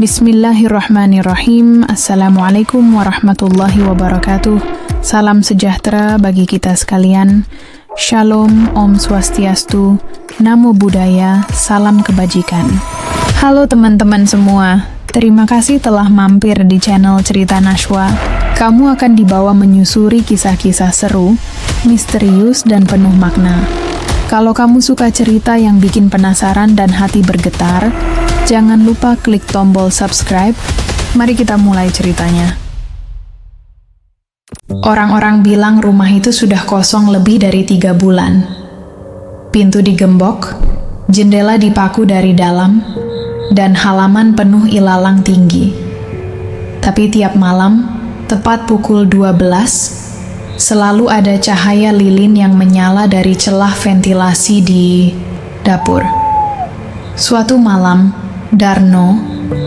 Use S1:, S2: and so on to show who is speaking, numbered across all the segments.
S1: Bismillahirrahmanirrahim. Assalamualaikum warahmatullahi wabarakatuh. Salam sejahtera bagi kita sekalian. Shalom, Om Swastiastu, Namo Buddhaya, salam kebajikan. Halo teman-teman semua, terima kasih telah mampir di channel Cerita Nashwa. Kamu akan dibawa menyusuri kisah-kisah seru, misterius, dan penuh makna. Kalau kamu suka cerita yang bikin penasaran dan hati bergetar, jangan lupa klik tombol subscribe. Mari kita mulai ceritanya. Orang-orang bilang rumah itu sudah kosong lebih dari 3 bulan. Pintu digembok, jendela dipaku dari dalam, dan halaman penuh ilalang tinggi. Tapi tiap malam, tepat pukul 12, selalu ada cahaya lilin yang menyala dari celah ventilasi di dapur. Suatu malam, Darno,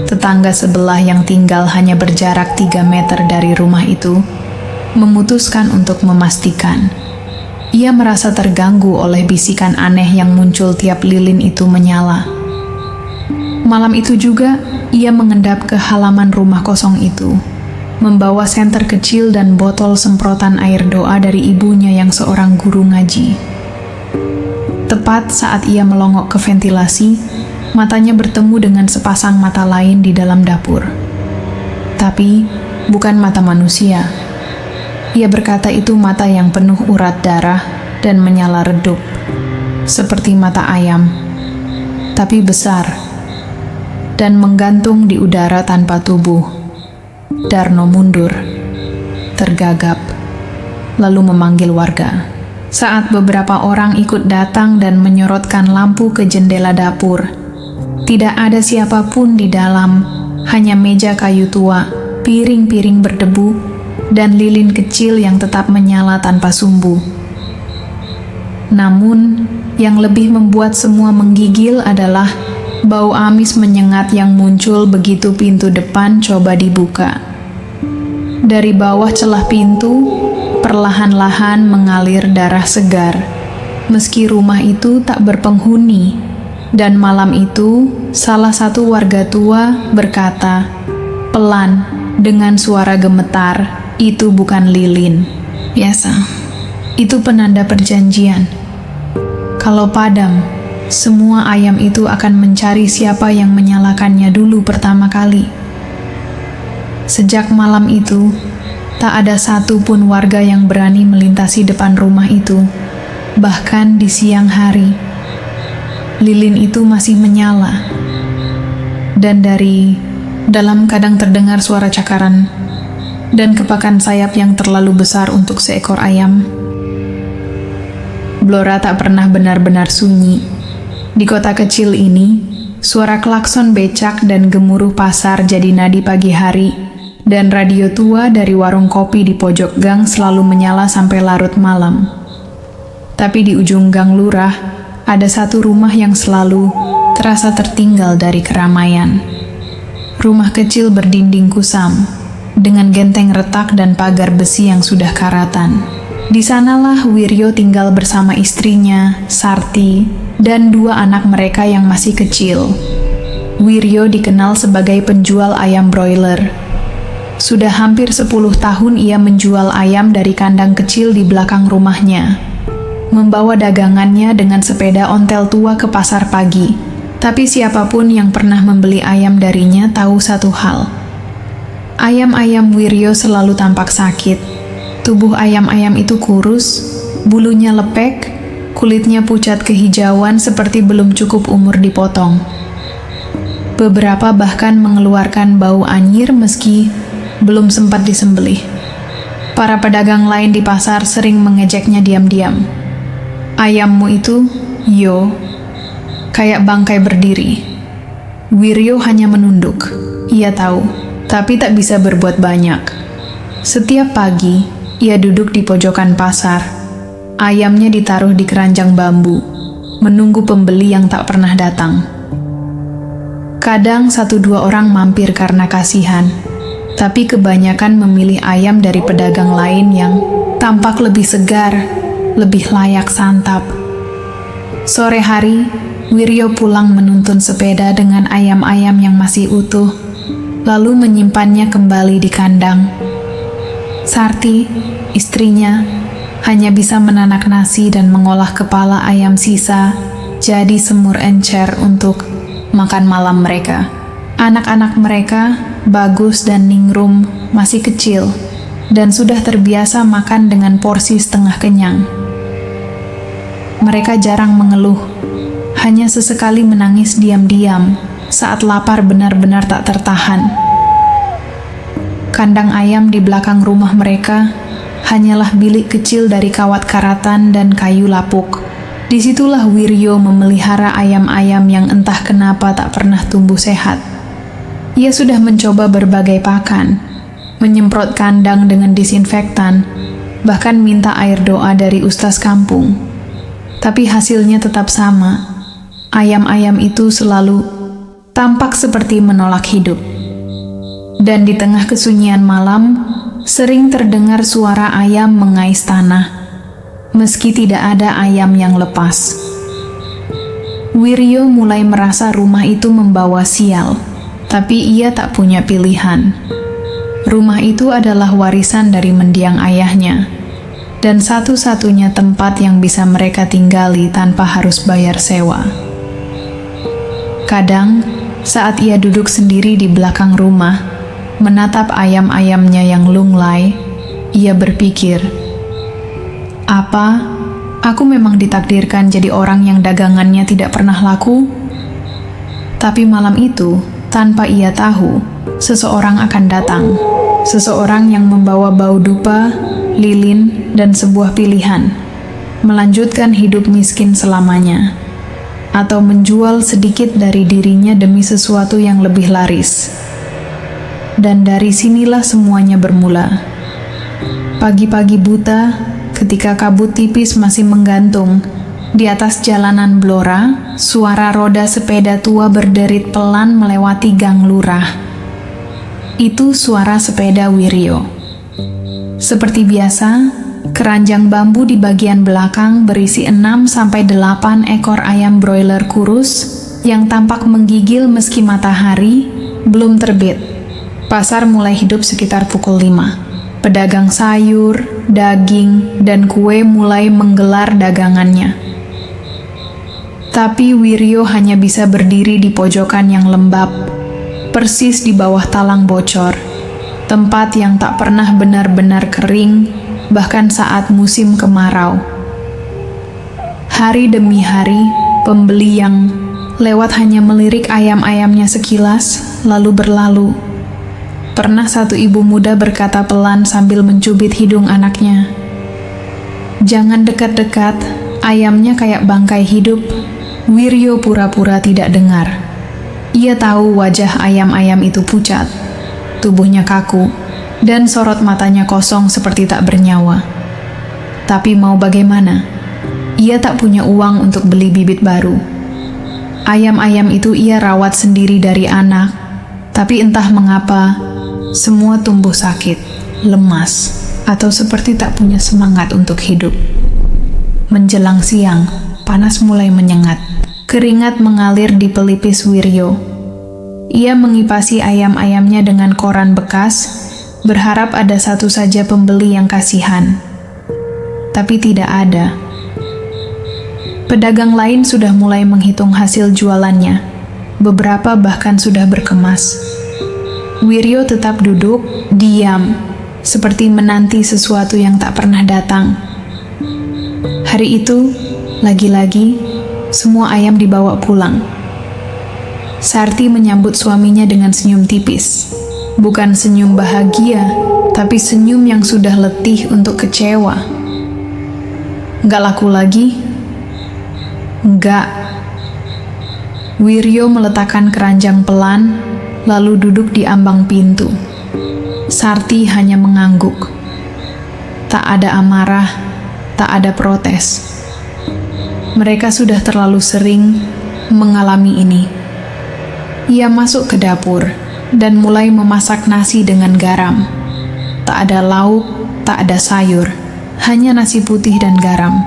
S1: tetangga sebelah yang tinggal hanya berjarak 3 meter dari rumah itu, memutuskan untuk memastikan. Ia merasa terganggu oleh bisikan aneh yang muncul tiap lilin itu menyala. Malam itu juga, ia mengendap ke halaman rumah kosong itu, membawa senter kecil dan botol semprotan air doa dari ibunya yang seorang guru ngaji. Tepat saat ia melongok ke ventilasi, matanya bertemu dengan sepasang mata lain di dalam dapur. Tapi, bukan mata manusia. Ia berkata itu mata yang penuh urat darah dan menyala redup, seperti mata ayam, tapi besar, dan menggantung di udara tanpa tubuh. Darno mundur, tergagap, lalu memanggil warga. Saat beberapa orang ikut datang dan menyorotkan lampu ke jendela dapur, tidak ada siapapun di dalam, hanya meja kayu tua, piring-piring berdebu, dan lilin kecil yang tetap menyala tanpa sumbu. Namun, yang lebih membuat semua menggigil adalah bau amis menyengat yang muncul begitu pintu depan coba dibuka. Dari bawah celah pintu, perlahan-lahan mengalir darah segar, meski rumah itu tak berpenghuni. Dan malam itu, salah satu warga tua berkata, pelan, dengan suara gemetar, "Itu bukan lilin. Biasa. Itu penanda perjanjian. Kalau padam, semua ayam itu akan mencari siapa yang menyalakannya dulu pertama kali." Sejak malam itu, tak ada satu pun warga yang berani melintasi depan rumah itu, bahkan di siang hari. Lilin itu masih menyala, dan dari dalam kadang terdengar suara cakaran dan kepakan sayap yang terlalu besar untuk seekor ayam. Blora tak pernah benar-benar sunyi. Di kota kecil ini, suara klakson becak dan gemuruh pasar jadi nadi pagi hari, dan radio tua dari warung kopi di pojok gang selalu menyala sampai larut malam. Tapi di ujung gang lurah, ada satu rumah yang selalu terasa tertinggal dari keramaian. Rumah kecil berdinding kusam, dengan genteng retak dan pagar besi yang sudah karatan. Di sanalah Wiryo tinggal bersama istrinya, Sarti, dan 2 anak mereka yang masih kecil. Wiryo dikenal sebagai penjual ayam broiler. Sudah hampir 10 tahun ia menjual ayam dari kandang kecil di belakang rumahnya, membawa dagangannya dengan sepeda ontel tua ke pasar pagi. Tapi siapapun yang pernah membeli ayam darinya tahu satu hal. Ayam-ayam Wiryo selalu tampak sakit. Tubuh ayam-ayam itu kurus, bulunya lepek, kulitnya pucat kehijauan seperti belum cukup umur dipotong. Beberapa bahkan mengeluarkan bau anyir meski belum sempat disembelih. Para pedagang lain di pasar sering mengejeknya diam-diam. "Ayammu itu, yo, kayak bangkai berdiri." Wiryo hanya menunduk. Ia tahu, tapi tak bisa berbuat banyak. Setiap pagi, ia duduk di pojokan pasar. Ayamnya ditaruh di keranjang bambu, menunggu pembeli yang tak pernah datang. Kadang 1-2 orang mampir karena kasihan, tapi kebanyakan memilih ayam dari pedagang lain yang tampak lebih segar, lebih layak santap. Sore hari, Wiryo pulang menuntun sepeda dengan ayam-ayam yang masih utuh, lalu menyimpannya kembali di kandang. Sarti, istrinya, hanya bisa menanak nasi dan mengolah kepala ayam sisa jadi semur encer untuk makan malam mereka. Anak-anak mereka, Bagus dan Ningrum, masih kecil dan sudah terbiasa makan dengan porsi setengah kenyang. Mereka jarang mengeluh, hanya sesekali menangis diam-diam saat lapar benar-benar tak tertahan. Kandang ayam di belakang rumah mereka hanyalah bilik kecil dari kawat karatan dan kayu lapuk. Disitulah Wiryo memelihara ayam-ayam yang entah kenapa tak pernah tumbuh sehat. Ia sudah mencoba berbagai pakan, menyemprot kandang dengan disinfektan, bahkan minta air doa dari ustaz kampung. Tapi hasilnya tetap sama. Ayam-ayam itu selalu tampak seperti menolak hidup. Dan di tengah kesunyian malam, sering terdengar suara ayam mengais tanah, meski tidak ada ayam yang lepas. Wiryo mulai merasa rumah itu membawa sial, tapi ia tak punya pilihan. Rumah itu adalah warisan dari mendiang ayahnya, dan satu-satunya tempat yang bisa mereka tinggali tanpa harus bayar sewa. Kadang, saat ia duduk sendiri di belakang rumah, menatap ayam-ayamnya yang lunglai, ia berpikir, apa aku memang ditakdirkan jadi orang yang dagangannya tidak pernah laku? Tapi malam itu, tanpa ia tahu, seseorang akan datang. Seseorang yang membawa bau dupa, lilin, dan sebuah pilihan. Melanjutkan hidup miskin selamanya. Atau menjual sedikit dari dirinya demi sesuatu yang lebih laris. Dan dari sinilah semuanya bermula. Pagi-pagi buta, ketika kabut tipis masih menggantung, di atas jalanan Blora, suara roda sepeda tua berderit pelan melewati gang lurah. Itu suara sepeda Wiryo. Seperti biasa, keranjang bambu di bagian belakang berisi 6-8 ekor ayam broiler kurus yang tampak menggigil meski matahari belum terbit. Pasar mulai hidup sekitar pukul 5. Pedagang sayur, daging, dan kue mulai menggelar dagangannya. Tapi Wiryo hanya bisa berdiri di pojokan yang lembab, persis di bawah talang bocor, tempat yang tak pernah benar-benar kering, bahkan saat musim kemarau. Hari demi hari, pembeli yang lewat hanya melirik ayam-ayamnya sekilas, lalu berlalu. Pernah satu ibu muda berkata pelan sambil mencubit hidung anaknya, "Jangan dekat-dekat, ayamnya kayak bangkai hidup." Wiryo pura-pura tidak dengar. Ia tahu wajah ayam-ayam itu pucat, tubuhnya kaku, dan sorot matanya kosong seperti tak bernyawa. Tapi mau bagaimana? Ia tak punya uang untuk beli bibit baru. Ayam-ayam itu ia rawat sendiri dari anak, tapi entah mengapa, semua tumbuh sakit, lemas, atau seperti tak punya semangat untuk hidup. Menjelang siang, panas mulai menyengat. Keringat mengalir di pelipis Wiryo. Ia mengipasi ayam-ayamnya dengan koran bekas, berharap ada satu saja pembeli yang kasihan. Tapi tidak ada. Pedagang lain sudah mulai menghitung hasil jualannya. Beberapa bahkan sudah berkemas. Wiryo tetap duduk, diam, seperti menanti sesuatu yang tak pernah datang. Hari itu, lagi-lagi, semua ayam dibawa pulang. Sarti menyambut suaminya dengan senyum tipis. Bukan senyum bahagia, tapi senyum yang sudah letih untuk kecewa. Nggak laku lagi? Nggak. Wiryo meletakkan keranjang pelan, lalu duduk di ambang pintu. Sarti hanya mengangguk. Tak ada amarah, tak ada protes. Mereka sudah terlalu sering mengalami ini. Ia masuk ke dapur dan mulai memasak nasi dengan garam. Tak ada lauk, tak ada sayur, hanya nasi putih dan garam.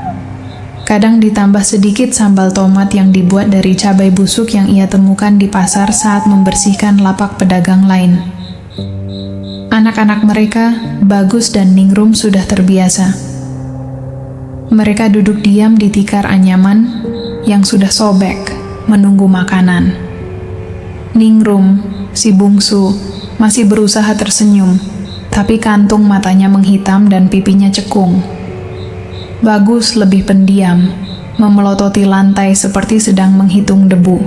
S1: Kadang ditambah sedikit sambal tomat yang dibuat dari cabai busuk yang ia temukan di pasar saat membersihkan lapak pedagang lain. Anak-anak mereka, Bagus dan Ningrum, sudah terbiasa. Mereka duduk diam di tikar anyaman yang sudah sobek, menunggu makanan. Ningrum, si bungsu, masih berusaha tersenyum, tapi kantung matanya menghitam dan pipinya cekung. Bagus lebih pendiam, memelototi lantai seperti sedang menghitung debu.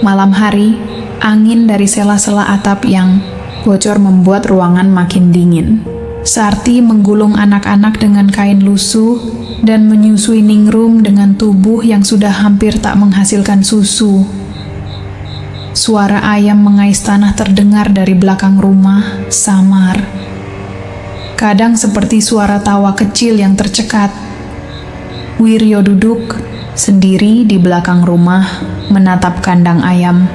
S1: Malam hari, angin dari sela-sela atap yang bocor membuat ruangan makin dingin. Sarti menggulung anak-anak dengan kain lusuh dan menyusui Ningrum dengan tubuh yang sudah hampir tak menghasilkan susu. Suara ayam mengais tanah terdengar dari belakang rumah, samar. Kadang seperti suara tawa kecil yang tercekat. Wiryo duduk sendiri di belakang rumah, menatap kandang ayam.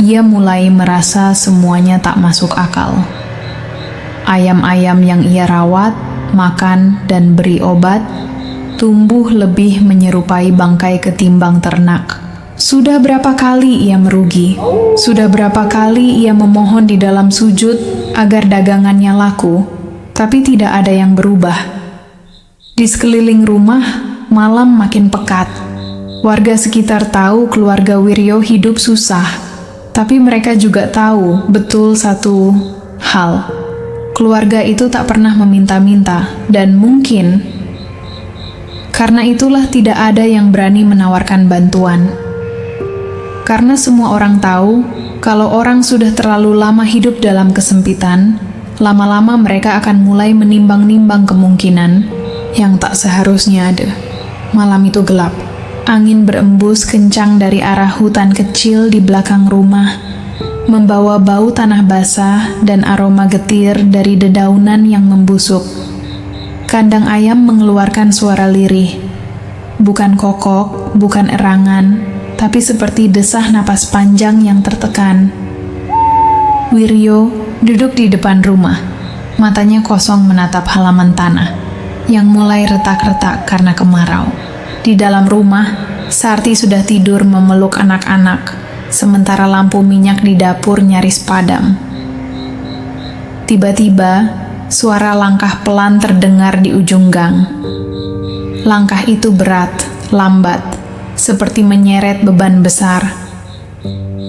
S1: Ia mulai merasa semuanya tak masuk akal. Ayam-ayam yang ia rawat, makan, dan beri obat, tumbuh lebih menyerupai bangkai ketimbang ternak. Sudah berapa kali ia merugi? Sudah berapa kali ia memohon di dalam sujud agar dagangannya laku, tapi tidak ada yang berubah. Di sekeliling rumah, malam makin pekat. Warga sekitar tahu keluarga Wiryo hidup susah, tapi mereka juga tahu betul satu hal. Keluarga itu tak pernah meminta-minta, dan mungkin karena itulah tidak ada yang berani menawarkan bantuan. Karena semua orang tahu, kalau orang sudah terlalu lama hidup dalam kesempitan, lama-lama mereka akan mulai menimbang-nimbang kemungkinan yang tak seharusnya ada. Malam itu gelap. Angin berembus kencang dari arah hutan kecil di belakang rumah, membawa bau tanah basah dan aroma getir dari dedaunan yang membusuk. Kandang ayam mengeluarkan suara lirih. Bukan kokok, bukan erangan, tapi seperti desah napas panjang yang tertekan. Wiryo duduk di depan rumah, matanya kosong menatap halaman tanah yang mulai retak-retak karena kemarau. Di dalam rumah, Sarti sudah tidur memeluk anak-anak, sementara lampu minyak di dapur nyaris padam. Tiba-tiba, suara langkah pelan terdengar di ujung gang. Langkah itu berat, lambat, seperti menyeret beban besar.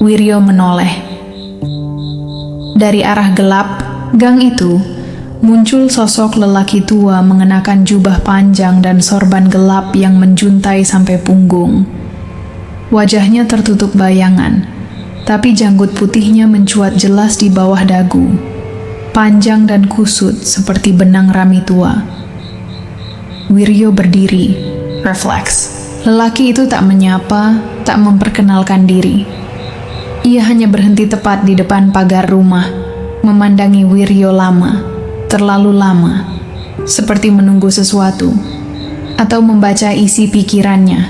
S1: Wiryo menoleh. Dari arah gelap gang itu, muncul sosok lelaki tua mengenakan jubah panjang dan sorban gelap yang menjuntai sampai punggung. Wajahnya tertutup bayangan, tapi janggut putihnya mencuat jelas di bawah dagu, panjang dan kusut seperti benang rami tua. Wiryo berdiri, refleks. Lelaki itu tak menyapa, tak memperkenalkan diri. Ia hanya berhenti tepat di depan pagar rumah, memandangi Wiryo lama. Terlalu lama, seperti menunggu sesuatu, atau membaca isi pikirannya.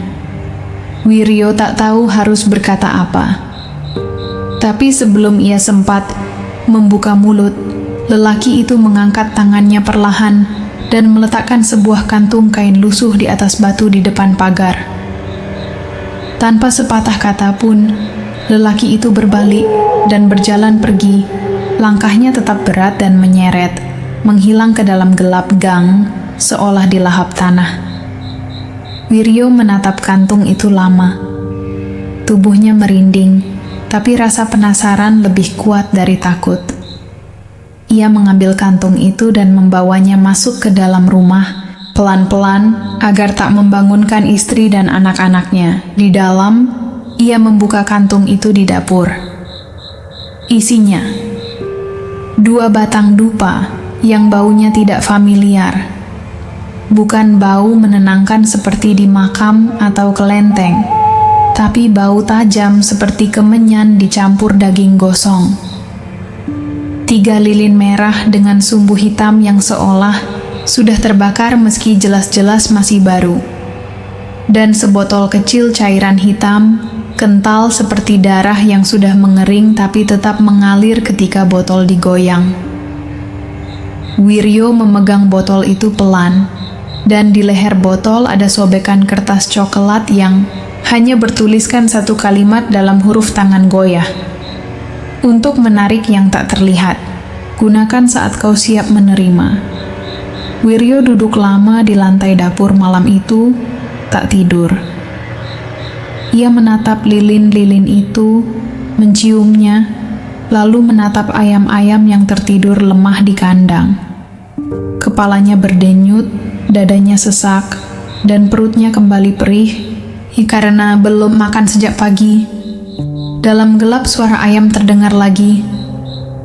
S1: Wiryo tak tahu harus berkata apa. Tapi sebelum ia sempat membuka mulut, lelaki itu mengangkat tangannya perlahan dan meletakkan sebuah kantung kain lusuh di atas batu di depan pagar. Tanpa sepatah kata pun, lelaki itu berbalik dan berjalan pergi. Langkahnya tetap berat dan menyeret, menghilang ke dalam gelap gang, seolah dilahap tanah. Wiryo menatap kantung itu lama. Tubuhnya merinding, tapi rasa penasaran lebih kuat dari takut. Ia mengambil kantung itu dan membawanya masuk ke dalam rumah, pelan-pelan agar tak membangunkan istri dan anak-anaknya. Di dalam, ia membuka kantung itu di dapur. Isinya 2 batang dupa yang baunya tidak familiar. Bukan bau menenangkan seperti di makam atau kelenteng, tapi bau tajam seperti kemenyan dicampur daging gosong. 3 lilin merah dengan sumbu hitam yang seolah sudah terbakar meski jelas-jelas masih baru. Dan sebotol kecil cairan hitam, kental seperti darah yang sudah mengering tapi tetap mengalir ketika botol digoyang. Wiryo memegang botol itu pelan, dan di leher botol ada sobekan kertas coklat yang hanya bertuliskan 1 kalimat dalam huruf tangan goyah. untuk menarik yang tak terlihat. Gunakan saat kau siap menerima. Wiryo duduk lama di lantai dapur malam itu, tak tidur. Ia menatap lilin-lilin itu, menciumnya, lalu menatap ayam-ayam yang tertidur lemah di kandang. Kepalanya berdenyut, dadanya sesak, dan perutnya kembali perih karena belum makan sejak pagi. Dalam gelap suara ayam terdengar lagi,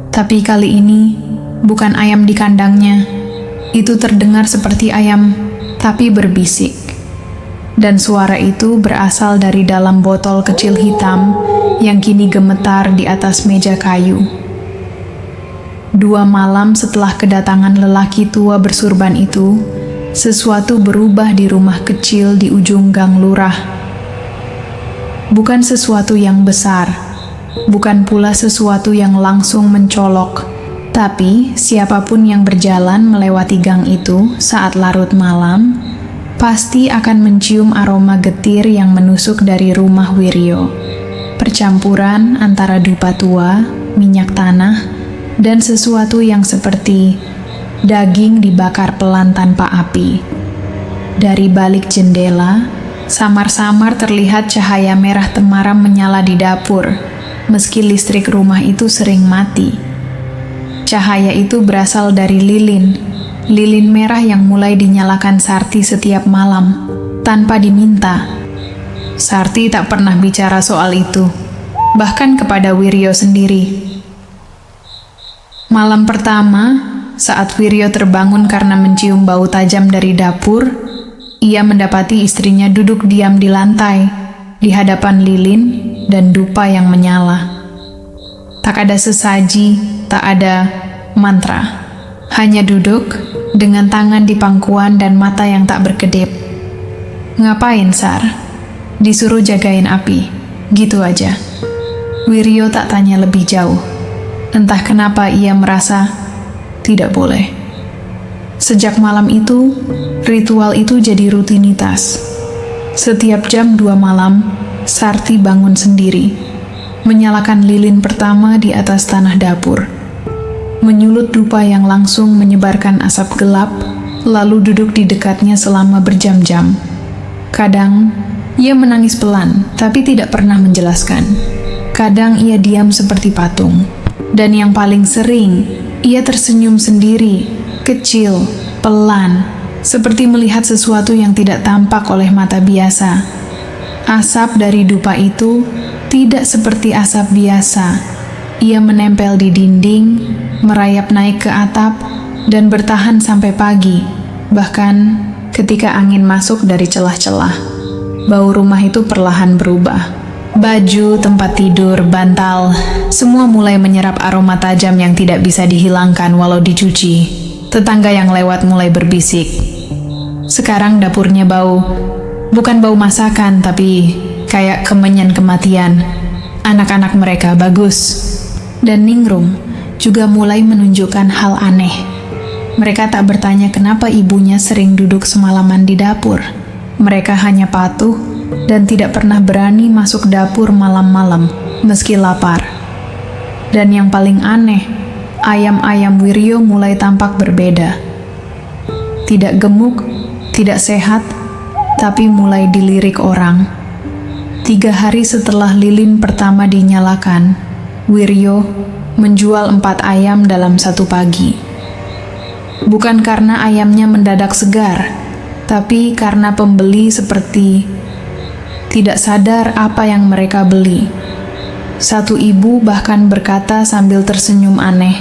S1: tapi kali ini bukan ayam di kandangnya. Itu terdengar seperti ayam, tapi berbisik. Dan suara itu berasal dari dalam botol kecil hitam yang kini gemetar di atas meja kayu. 2 malam setelah kedatangan lelaki tua bersurban itu, sesuatu berubah di rumah kecil di ujung gang lurah. Bukan sesuatu yang besar, bukan pula sesuatu yang langsung mencolok, tapi siapapun yang berjalan melewati gang itu saat larut malam, pasti akan mencium aroma getir yang menusuk dari rumah Wiryo. Percampuran antara dupa tua, minyak tanah, dan sesuatu yang seperti daging dibakar pelan tanpa api. Dari balik jendela, samar-samar terlihat cahaya merah temaram menyala di dapur, meski listrik rumah itu sering mati. Cahaya itu berasal dari lilin merah yang mulai dinyalakan Sarti setiap malam, tanpa diminta. Sarti tak pernah bicara soal itu, bahkan kepada Wiryo sendiri. Malam pertama, saat Wiryo terbangun karena mencium bau tajam dari dapur, ia mendapati istrinya duduk diam di lantai, di hadapan lilin dan dupa yang menyala. Tak ada sesaji, tak ada mantra. Hanya duduk dengan tangan di pangkuan dan mata yang tak berkedip. Ngapain, Sar? Disuruh jagain api. Gitu aja. Wiryo tak tanya lebih jauh. Entah kenapa ia merasa tidak boleh. Sejak malam itu, ritual itu jadi rutinitas. Setiap jam 2 malam, Sarti bangun sendiri, menyalakan lilin pertama di atas tanah dapur, menyulut dupa yang langsung menyebarkan asap gelap, lalu duduk di dekatnya selama berjam-jam. Kadang, ia menangis pelan, tapi tidak pernah menjelaskan. Kadang ia diam seperti patung. Dan yang paling sering, ia tersenyum sendiri, kecil, pelan, seperti melihat sesuatu yang tidak tampak oleh mata biasa. Asap dari dupa itu tidak seperti asap biasa. Ia menempel di dinding, merayap naik ke atap, dan bertahan sampai pagi. Bahkan ketika angin masuk dari celah-celah, bau rumah itu perlahan berubah. Baju, tempat tidur, bantal, semua mulai menyerap aroma tajam yang tidak bisa dihilangkan walau dicuci. Tetangga yang lewat mulai berbisik. Sekarang dapurnya bau, bukan bau masakan, tapi kayak kemenyan kematian. Anak-anak mereka bagus. Dan Ningrum juga mulai menunjukkan hal aneh. Mereka tak bertanya kenapa ibunya sering duduk semalaman di dapur. Mereka hanya patuh dan tidak pernah berani masuk dapur malam-malam, meski lapar. Dan yang paling aneh, ayam-ayam Wiryo mulai tampak berbeda. Tidak gemuk, tidak sehat, tapi mulai dilirik orang. 3 hari setelah lilin pertama dinyalakan, Wiryo menjual 4 ayam dalam 1 pagi. Bukan karena ayamnya mendadak segar, tapi karena pembeli seperti tidak sadar apa yang mereka beli. Satu ibu bahkan berkata sambil tersenyum aneh,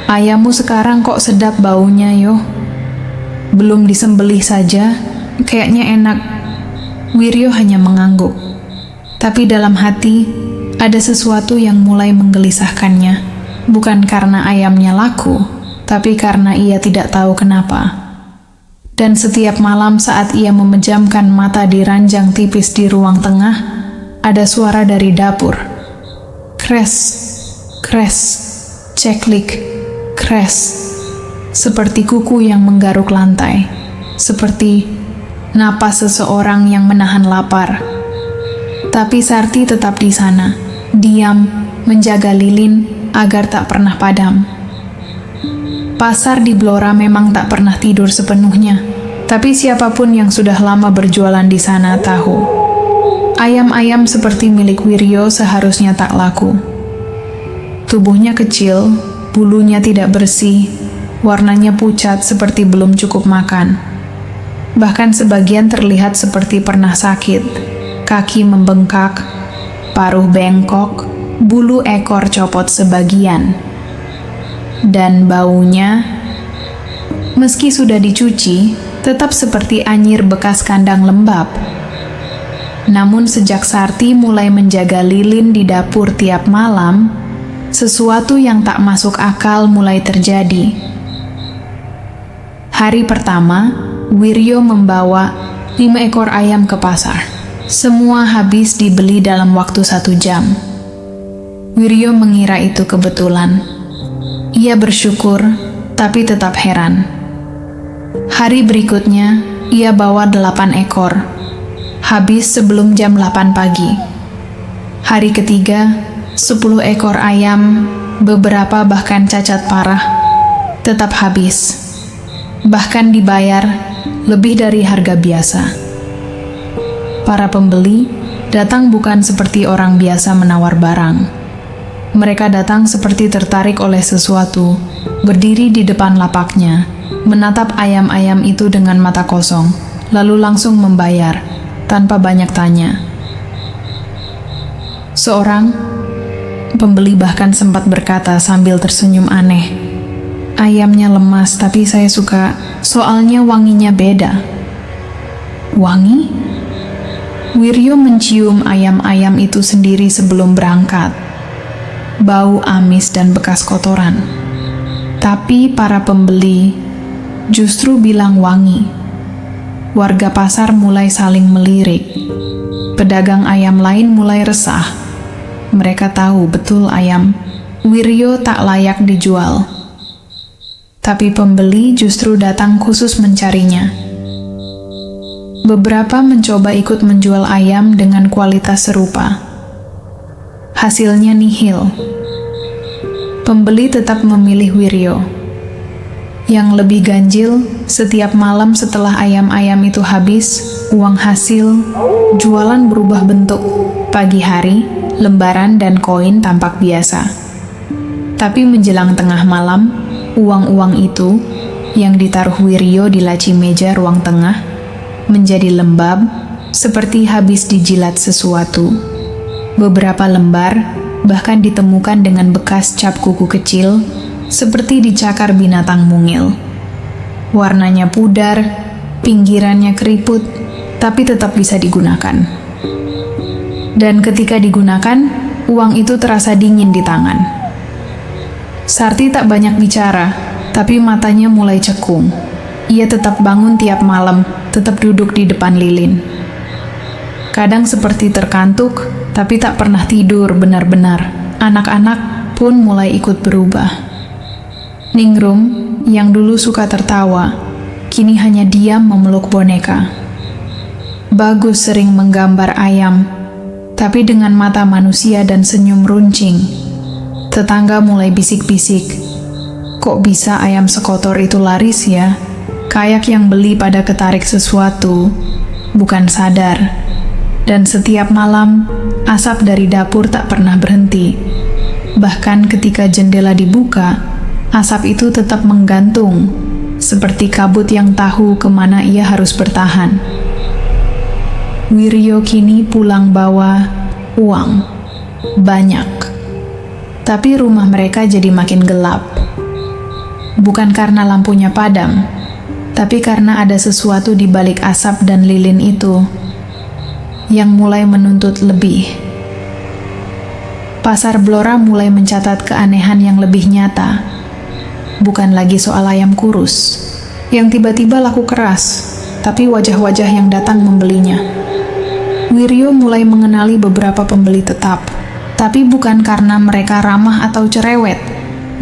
S1: "Ayammu sekarang kok sedap baunya, yo. Belum disembelih saja, kayaknya enak." Wiryo hanya mengangguk. Tapi dalam hati, ada sesuatu yang mulai menggelisahkannya. Bukan karena ayamnya laku, tapi karena ia tidak tahu kenapa. Dan setiap malam saat ia memejamkan mata di ranjang tipis di ruang tengah, ada suara dari dapur. Kres, kres, ceklik, kres. Seperti kuku yang menggaruk lantai. Seperti napas seseorang yang menahan lapar. Tapi Sarti tetap di sana, diam, menjaga lilin agar tak pernah padam. Pasar di Blora memang tak pernah tidur sepenuhnya, tapi siapapun yang sudah lama berjualan di sana tahu, ayam-ayam seperti milik Wiryo seharusnya tak laku. Tubuhnya kecil, bulunya tidak bersih, warnanya pucat seperti belum cukup makan. Bahkan sebagian terlihat seperti pernah sakit, kaki membengkak, paruh bengkok, bulu ekor copot sebagian. Dan baunya, meski sudah dicuci, tetap seperti anyir bekas kandang lembab. Namun sejak Sarti mulai menjaga lilin di dapur tiap malam, sesuatu yang tak masuk akal mulai terjadi. Hari pertama, Wiryo membawa 5 ekor ayam ke pasar. Semua habis dibeli dalam waktu 1 jam. Wiryo mengira itu kebetulan. Ia bersyukur, tapi tetap heran. Hari berikutnya, ia bawa 8 ekor. Habis sebelum jam 8 pagi. Hari ketiga, 10 ekor ayam, beberapa bahkan cacat parah, tetap habis. Bahkan dibayar lebih dari harga biasa. Para pembeli datang bukan seperti orang biasa menawar barang. Mereka datang seperti tertarik oleh sesuatu, berdiri di depan lapaknya, menatap ayam-ayam itu dengan mata kosong, lalu langsung membayar, tanpa banyak tanya. Seorang pembeli bahkan sempat berkata sambil tersenyum aneh, "Ayamnya lemas, tapi saya suka, soalnya wanginya beda." Wangi? Wiryo mencium ayam-ayam itu sendiri sebelum berangkat. Bau amis dan bekas kotoran. Tapi para pembeli justru bilang wangi. Warga pasar mulai saling melirik. Pedagang ayam lain mulai resah. Mereka tahu betul ayam Wiryo tak layak dijual. Tapi pembeli justru datang khusus mencarinya. Beberapa mencoba ikut menjual ayam dengan kualitas serupa. Hasilnya nihil. Pembeli tetap memilih Wiryo. Yang lebih ganjil, setiap malam setelah ayam-ayam itu habis, uang hasil jualan berubah bentuk. Pagi hari, lembaran dan koin tampak biasa. Tapi menjelang tengah malam, uang-uang itu yang ditaruh Wiryo di laci meja ruang tengah menjadi lembab, seperti habis dijilat sesuatu. Beberapa lembar bahkan ditemukan dengan bekas cap kuku kecil, seperti dicakar binatang mungil. Warnanya pudar, pinggirannya keriput, tapi tetap bisa digunakan. Dan ketika digunakan, uang itu terasa dingin di tangan. Sarti tak banyak bicara, tapi matanya mulai cekung. Ia tetap bangun tiap malam, tetap duduk di depan lilin. Kadang seperti terkantuk, tapi tak pernah tidur benar-benar. Anak-anak pun mulai ikut berubah. Ningrum, yang dulu suka tertawa, kini hanya diam memeluk boneka. Bagus sering menggambar ayam, tapi dengan mata manusia dan senyum runcing. Tetangga mulai bisik-bisik, "Kok bisa ayam sekotor itu laris ya?" Kayak yang beli pada ketarik sesuatu, bukan sadar. Dan setiap malam, asap dari dapur tak pernah berhenti. Bahkan ketika jendela dibuka, asap itu tetap menggantung, seperti kabut yang tahu kemana ia harus bertahan. Wiryo kini pulang bawa uang, banyak. Tapi rumah mereka jadi makin gelap. Bukan karena lampunya padam, tapi karena ada sesuatu di balik asap dan lilin itu yang mulai menuntut lebih. Pasar Blora mulai mencatat keanehan yang lebih nyata. Bukan lagi soal ayam kurus, yang tiba-tiba laku keras, tapi wajah-wajah yang datang membelinya. Wiryo mulai mengenali beberapa pembeli tetap, tapi bukan karena mereka ramah atau cerewet,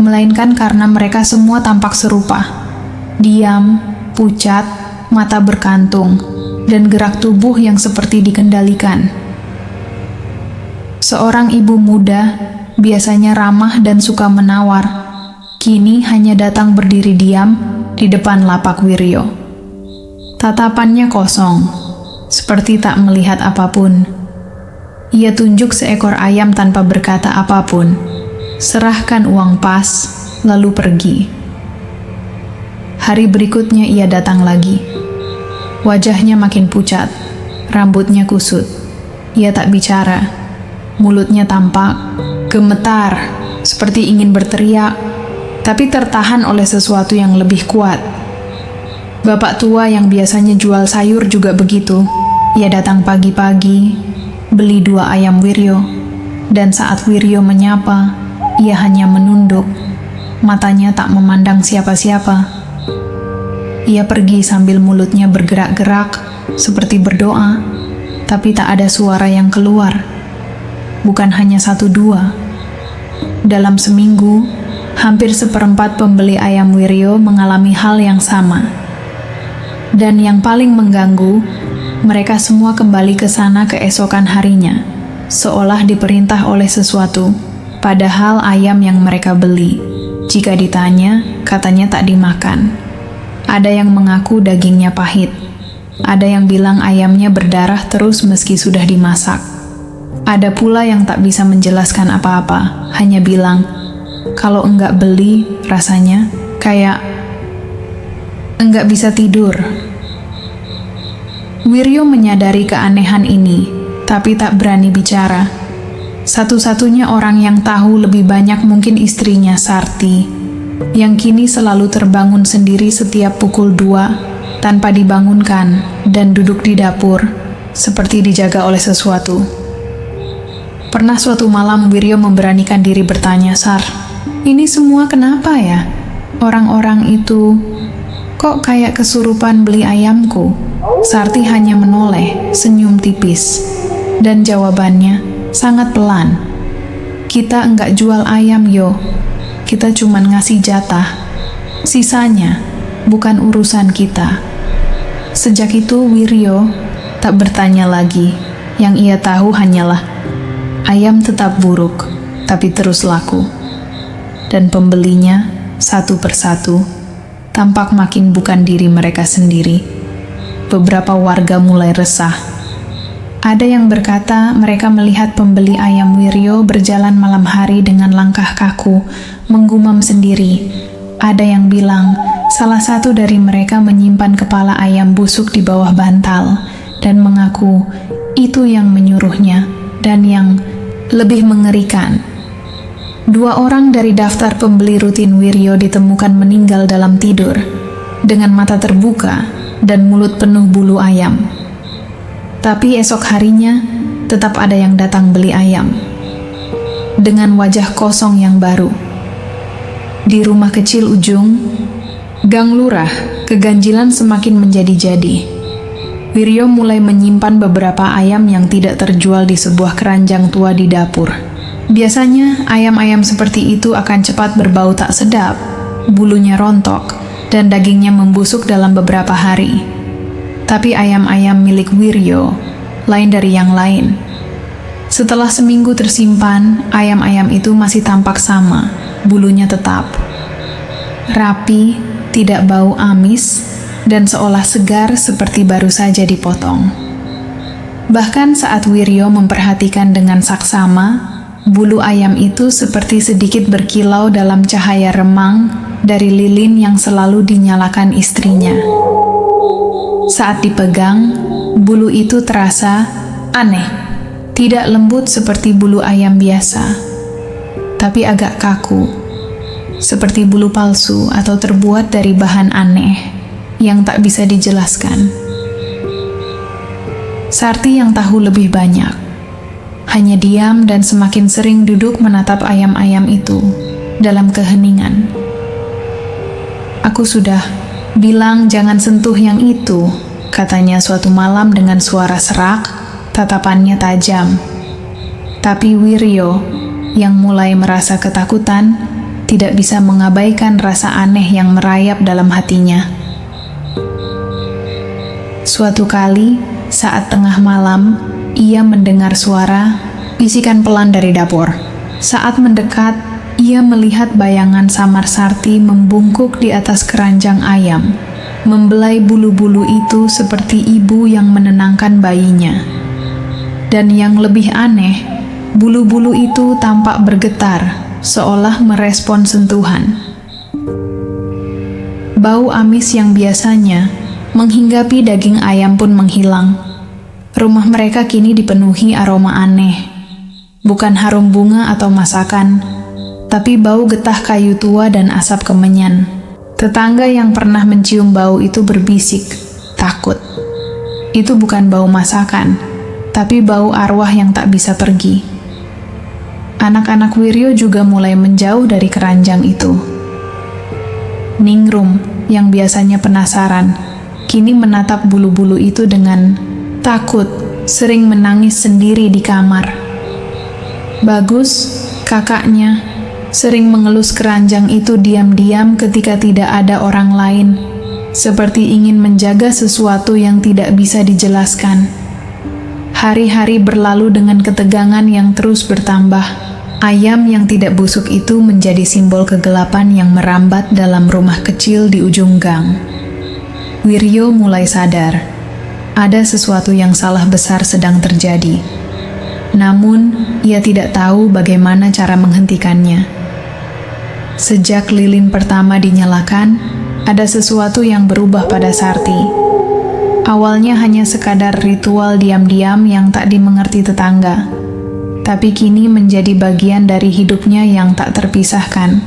S1: melainkan karena mereka semua tampak serupa. Diam, pucat, mata berkantung, dan gerak tubuh yang seperti dikendalikan. Seorang ibu muda biasanya ramah dan suka menawar, kini hanya datang berdiri diam di depan lapak Wiryo. Tatapannya kosong, seperti tak melihat apapun. Ia tunjuk seekor ayam tanpa berkata apapun, serahkan uang pas, lalu pergi. Hari berikutnya ia datang lagi. Wajahnya makin pucat, rambutnya kusut. Ia tak bicara, mulutnya tampak gemetar, seperti ingin berteriak, tapi tertahan oleh sesuatu yang lebih kuat. Bapak tua yang biasanya jual sayur juga begitu. Ia datang pagi-pagi, beli 2 ayam Wiryo, dan saat Wiryo menyapa, ia hanya menunduk, matanya tak memandang siapa-siapa. Ia pergi sambil mulutnya bergerak-gerak, seperti berdoa, tapi tak ada suara yang keluar. Bukan hanya 1-2. Dalam seminggu, hampir 1/4 pembeli ayam Wiryo mengalami hal yang sama. Dan yang paling mengganggu, mereka semua kembali ke sana keesokan harinya, seolah diperintah oleh sesuatu, padahal ayam yang mereka beli, jika ditanya, katanya tak dimakan. Ada yang mengaku dagingnya pahit, ada yang bilang ayamnya berdarah terus meski sudah dimasak. Ada pula yang tak bisa menjelaskan apa-apa, hanya bilang, kalau enggak beli, rasanya kayak enggak bisa tidur. Wiryo menyadari keanehan ini, tapi tak berani bicara. Satu-satunya orang yang tahu lebih banyak mungkin istrinya Sarti, yang kini selalu terbangun sendiri setiap pukul 2 tanpa dibangunkan dan duduk di dapur, seperti dijaga oleh sesuatu. Pernah suatu malam Wiryo memberanikan diri bertanya, "Sar, ini semua kenapa ya? Orang-orang itu kok kayak kesurupan beli ayamku?" Sarti hanya menoleh, senyum tipis, dan jawabannya sangat pelan. "Kita enggak jual ayam, yo. Kita cuman ngasih jatah. Sisanya bukan urusan kita." Sejak itu Wiryo tak bertanya lagi. Yang ia tahu hanyalah ayam tetap buruk, tapi terus laku. Dan pembelinya, satu persatu, tampak makin bukan diri mereka sendiri. Beberapa warga mulai resah. Ada yang berkata mereka melihat pembeli ayam Wiryo berjalan malam hari dengan langkah kaku, menggumam sendiri. Ada yang bilang salah satu dari mereka menyimpan kepala ayam busuk di bawah bantal dan mengaku itu yang menyuruhnya. Dan yang lebih mengerikan, 2 orang dari daftar pembeli rutin Wiryo ditemukan meninggal dalam tidur, dengan mata terbuka dan mulut penuh bulu ayam. Tapi esok harinya, tetap ada yang datang beli ayam, dengan wajah kosong yang baru. Di rumah kecil ujung Gang Lurah, keganjilan semakin menjadi-jadi. Wiryo mulai menyimpan beberapa ayam yang tidak terjual di sebuah keranjang tua di dapur. Biasanya, ayam-ayam seperti itu akan cepat berbau tak sedap, bulunya rontok, dan dagingnya membusuk dalam beberapa hari. Tapi ayam-ayam milik Wiryo lain dari yang lain. Setelah seminggu tersimpan, ayam-ayam itu masih tampak sama, bulunya tetap rapi, tidak bau amis, dan seolah segar seperti baru saja dipotong. Bahkan saat Wiryo memperhatikan dengan saksama, bulu ayam itu seperti sedikit berkilau dalam cahaya remang dari lilin yang selalu dinyalakan istrinya. Saat dipegang, bulu itu terasa aneh, tidak lembut seperti bulu ayam biasa, tapi agak kaku, seperti bulu palsu atau terbuat dari bahan aneh yang tak bisa dijelaskan. Sarti yang tahu lebih banyak, hanya diam dan semakin sering duduk menatap ayam-ayam itu dalam keheningan. "Aku sudah bilang jangan sentuh yang itu," katanya suatu malam dengan suara serak, tatapannya tajam. Tapi Wiryo, yang mulai merasa ketakutan, tidak bisa mengabaikan rasa aneh yang merayap dalam hatinya. Suatu kali, saat tengah malam, ia mendengar suara bisikan pelan dari dapur. Saat mendekat, ia melihat bayangan samar Sarti membungkuk di atas keranjang ayam, membelai bulu-bulu itu seperti ibu yang menenangkan bayinya. Dan yang lebih aneh, bulu-bulu itu tampak bergetar, seolah merespon sentuhan. Bau amis yang biasanya menghinggapi daging ayam pun menghilang. Rumah mereka kini dipenuhi aroma aneh. Bukan harum bunga atau masakan, tapi bau getah kayu tua dan asap kemenyan. Tetangga yang pernah mencium bau itu berbisik, takut. Itu bukan bau masakan, tapi bau arwah yang tak bisa pergi. Anak-anak Wiryo juga mulai menjauh dari keranjang itu. Ningrum, yang biasanya penasaran, kini menatap bulu-bulu itu dengan takut, sering menangis sendiri di kamar. Bagus, kakaknya, sering mengelus keranjang itu diam-diam ketika tidak ada orang lain, seperti ingin menjaga sesuatu yang tidak bisa dijelaskan. Hari-hari berlalu dengan ketegangan yang terus bertambah. Ayam yang tidak busuk itu menjadi simbol kegelapan yang merambat dalam rumah kecil di ujung gang. Wiryo mulai sadar. Ada sesuatu yang salah besar sedang terjadi. Namun, ia tidak tahu bagaimana cara menghentikannya. Sejak lilin pertama dinyalakan, ada sesuatu yang berubah pada Sarti. Awalnya hanya sekadar ritual diam-diam yang tak dimengerti tetangga, tapi kini menjadi bagian dari hidupnya yang tak terpisahkan.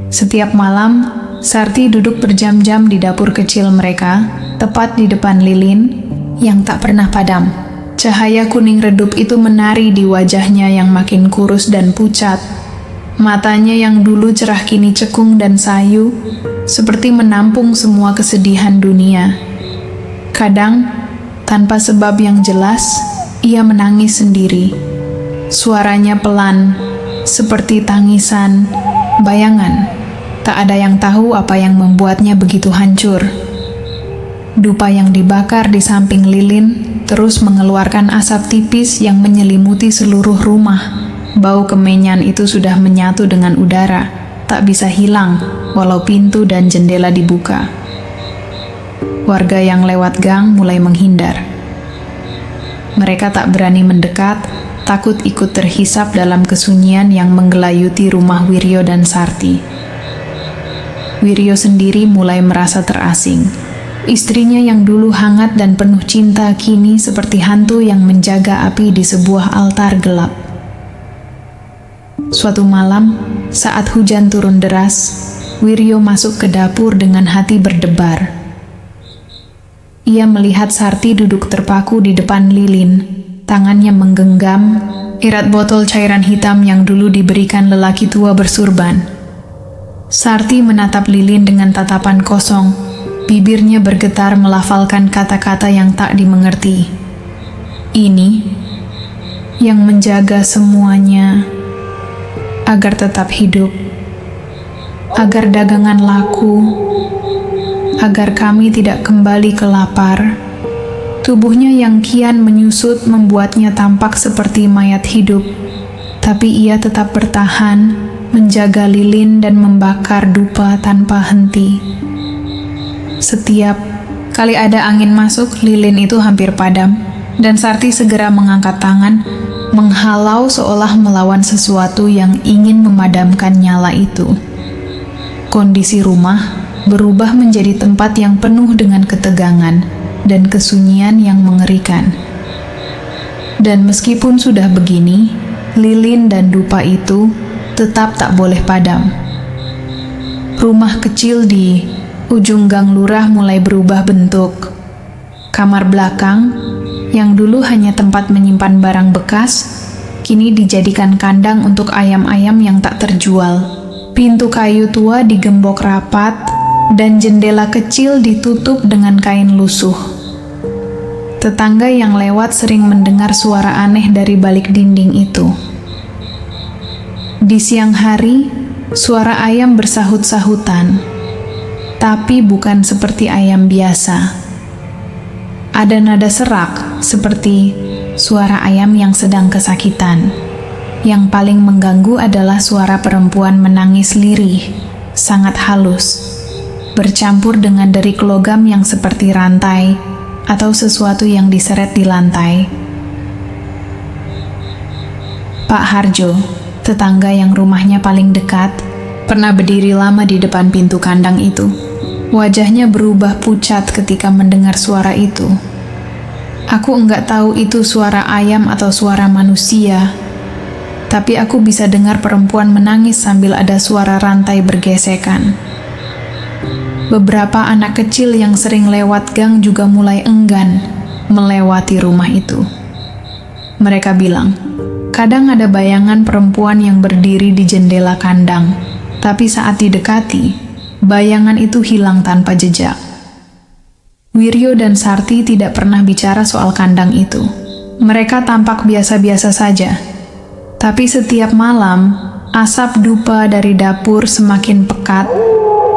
S1: Setiap malam, Sarti duduk berjam-jam di dapur kecil mereka, tepat di depan lilin yang tak pernah padam. Cahaya kuning redup itu menari di wajahnya yang makin kurus dan pucat. Matanya yang dulu cerah kini cekung dan sayu, seperti menampung semua kesedihan dunia. Kadang, tanpa sebab yang jelas, ia menangis sendiri. Suaranya pelan, seperti tangisan, bayangan. Tak ada yang tahu apa yang membuatnya begitu hancur. Dupa yang dibakar di samping lilin terus mengeluarkan asap tipis yang menyelimuti seluruh rumah. Bau kemenyan itu sudah menyatu dengan udara, tak bisa hilang walau pintu dan jendela dibuka. Warga yang lewat gang mulai menghindar. Mereka tak berani mendekat, takut ikut terhisap dalam kesunyian yang menggelayuti rumah Wiryo dan Sarti. Wiryo sendiri mulai merasa terasing. Istrinya yang dulu hangat dan penuh cinta kini seperti hantu yang menjaga api di sebuah altar gelap. Suatu malam, saat hujan turun deras, Wiryo masuk ke dapur dengan hati berdebar. Ia melihat Sarti duduk terpaku di depan lilin, tangannya menggenggam erat botol cairan hitam yang dulu diberikan lelaki tua bersurban. Sarti menatap lilin dengan tatapan kosong. Bibirnya bergetar melafalkan kata-kata yang tak dimengerti. Ini yang menjaga semuanya agar tetap hidup, agar dagangan laku, agar kami tidak kembali ke lapar. Tubuhnya yang kian menyusut membuatnya tampak seperti mayat hidup, tapi ia tetap bertahan, menjaga lilin dan membakar dupa tanpa henti. Setiap kali ada angin masuk, lilin itu hampir padam, dan Sarti segera mengangkat tangan, menghalau seolah melawan sesuatu yang ingin memadamkan nyala itu. Kondisi rumah berubah menjadi tempat yang penuh dengan ketegangan dan kesunyian yang mengerikan. Dan meskipun sudah begini, lilin dan dupa itu tetap tak boleh padam. Rumah kecil di ujung gang lurah mulai berubah bentuk. Kamar belakang, yang dulu hanya tempat menyimpan barang bekas, kini dijadikan kandang untuk ayam-ayam yang tak terjual. Pintu kayu tua digembok rapat, dan jendela kecil ditutup dengan kain lusuh. Tetangga yang lewat sering mendengar suara aneh dari balik dinding itu. Di siang hari, suara ayam bersahut-sahutan. Tapi bukan seperti ayam biasa. Ada nada serak, seperti suara ayam yang sedang kesakitan. Yang paling mengganggu adalah suara perempuan menangis lirih, sangat halus, bercampur dengan derik logam yang seperti rantai atau sesuatu yang diseret di lantai. Pak Harjo, tetangga yang rumahnya paling dekat, pernah berdiri lama di depan pintu kandang itu. Wajahnya berubah pucat ketika mendengar suara itu. Aku enggak tahu itu suara ayam atau suara manusia, tapi aku bisa dengar perempuan menangis sambil ada suara rantai bergesekan. Beberapa anak kecil yang sering lewat gang juga mulai enggan melewati rumah itu. Mereka bilang, kadang ada bayangan perempuan yang berdiri di jendela kandang, tapi saat didekati, bayangan itu hilang tanpa jejak. Wiryo dan Sarti tidak pernah bicara soal kandang itu. Mereka tampak biasa-biasa saja. Tapi setiap malam, asap dupa dari dapur semakin pekat,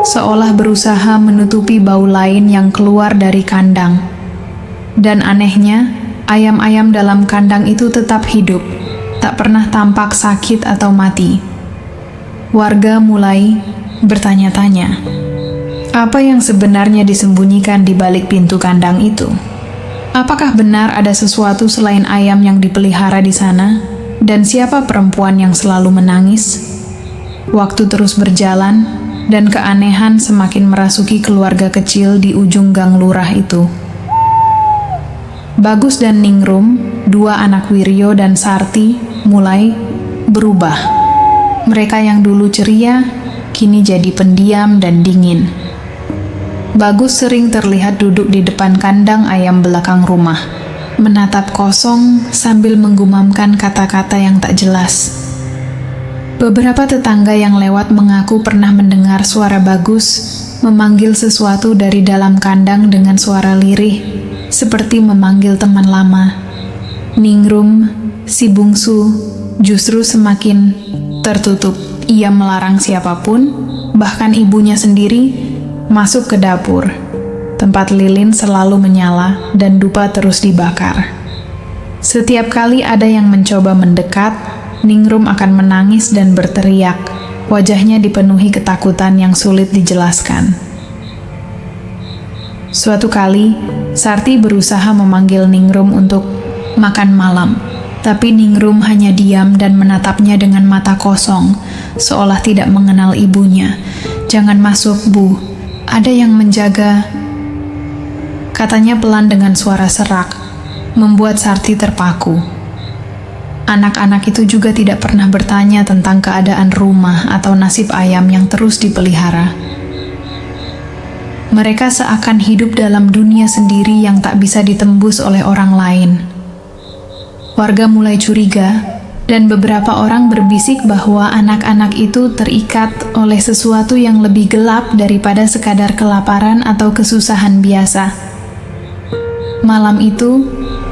S1: seolah berusaha menutupi bau lain yang keluar dari kandang. Dan anehnya, ayam-ayam dalam kandang itu tetap hidup, tak pernah tampak sakit atau mati. Warga mulai bertanya-tanya, apa yang sebenarnya disembunyikan di balik pintu kandang itu? Apakah benar ada sesuatu selain ayam yang dipelihara di sana? Dan siapa perempuan yang selalu menangis? Waktu terus berjalan, dan keanehan semakin merasuki keluarga kecil di ujung gang lurah itu. Bagus dan Ningrum, dua anak Wiryo dan Sarti, mulai berubah. Mereka yang dulu ceria, kini jadi pendiam dan dingin. Bagus sering terlihat duduk di depan kandang ayam belakang rumah, menatap kosong sambil menggumamkan kata-kata yang tak jelas. Beberapa tetangga yang lewat mengaku pernah mendengar suara Bagus memanggil sesuatu dari dalam kandang dengan suara lirih, seperti memanggil teman lama. Ningrum, si bungsu, justru semakin tertutup. Ia melarang siapapun, bahkan ibunya sendiri, masuk ke dapur. Tempat lilin selalu menyala dan dupa terus dibakar. Setiap kali ada yang mencoba mendekat, Ningrum akan menangis dan berteriak. Wajahnya dipenuhi ketakutan yang sulit dijelaskan. Suatu kali, Sarti berusaha memanggil Ningrum untuk makan malam, tapi Ningrum hanya diam dan menatapnya dengan mata kosong, seolah tidak mengenal ibunya. "Jangan masuk, Bu. Ada yang menjaga," katanya pelan dengan suara serak, membuat Sarti terpaku. Anak-anak itu juga tidak pernah bertanya tentang keadaan rumah atau nasib ayam yang terus dipelihara. Mereka seakan hidup dalam dunia sendiri yang tak bisa ditembus oleh orang lain. Warga mulai curiga, dan beberapa orang berbisik bahwa anak-anak itu terikat oleh sesuatu yang lebih gelap daripada sekadar kelaparan atau kesusahan biasa. Malam itu,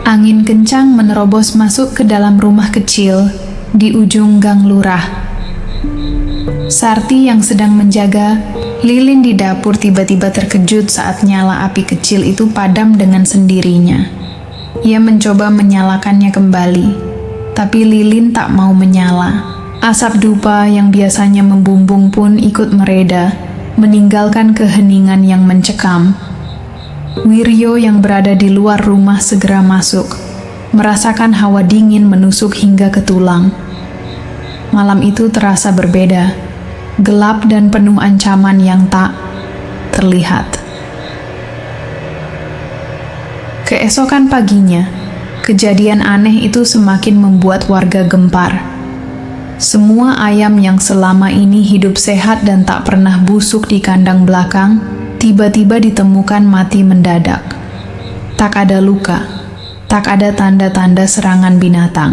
S1: angin kencang menerobos masuk ke dalam rumah kecil di ujung gang lurah. Sarti yang sedang menjaga lilin di dapur tiba-tiba terkejut saat nyala api kecil itu padam dengan sendirinya. Ia mencoba menyalakannya kembali, tapi lilin tak mau menyala. Asap dupa yang biasanya membumbung pun ikut mereda, meninggalkan keheningan yang mencekam. Wiryo yang berada di luar rumah segera masuk, merasakan hawa dingin menusuk hingga ke tulang. Malam itu terasa berbeda, gelap dan penuh ancaman yang tak terlihat. Keesokan paginya, kejadian aneh itu semakin membuat warga gempar. Semua ayam yang selama ini hidup sehat dan tak pernah busuk di kandang belakang, tiba-tiba ditemukan mati mendadak. Tak ada luka, tak ada tanda-tanda serangan binatang.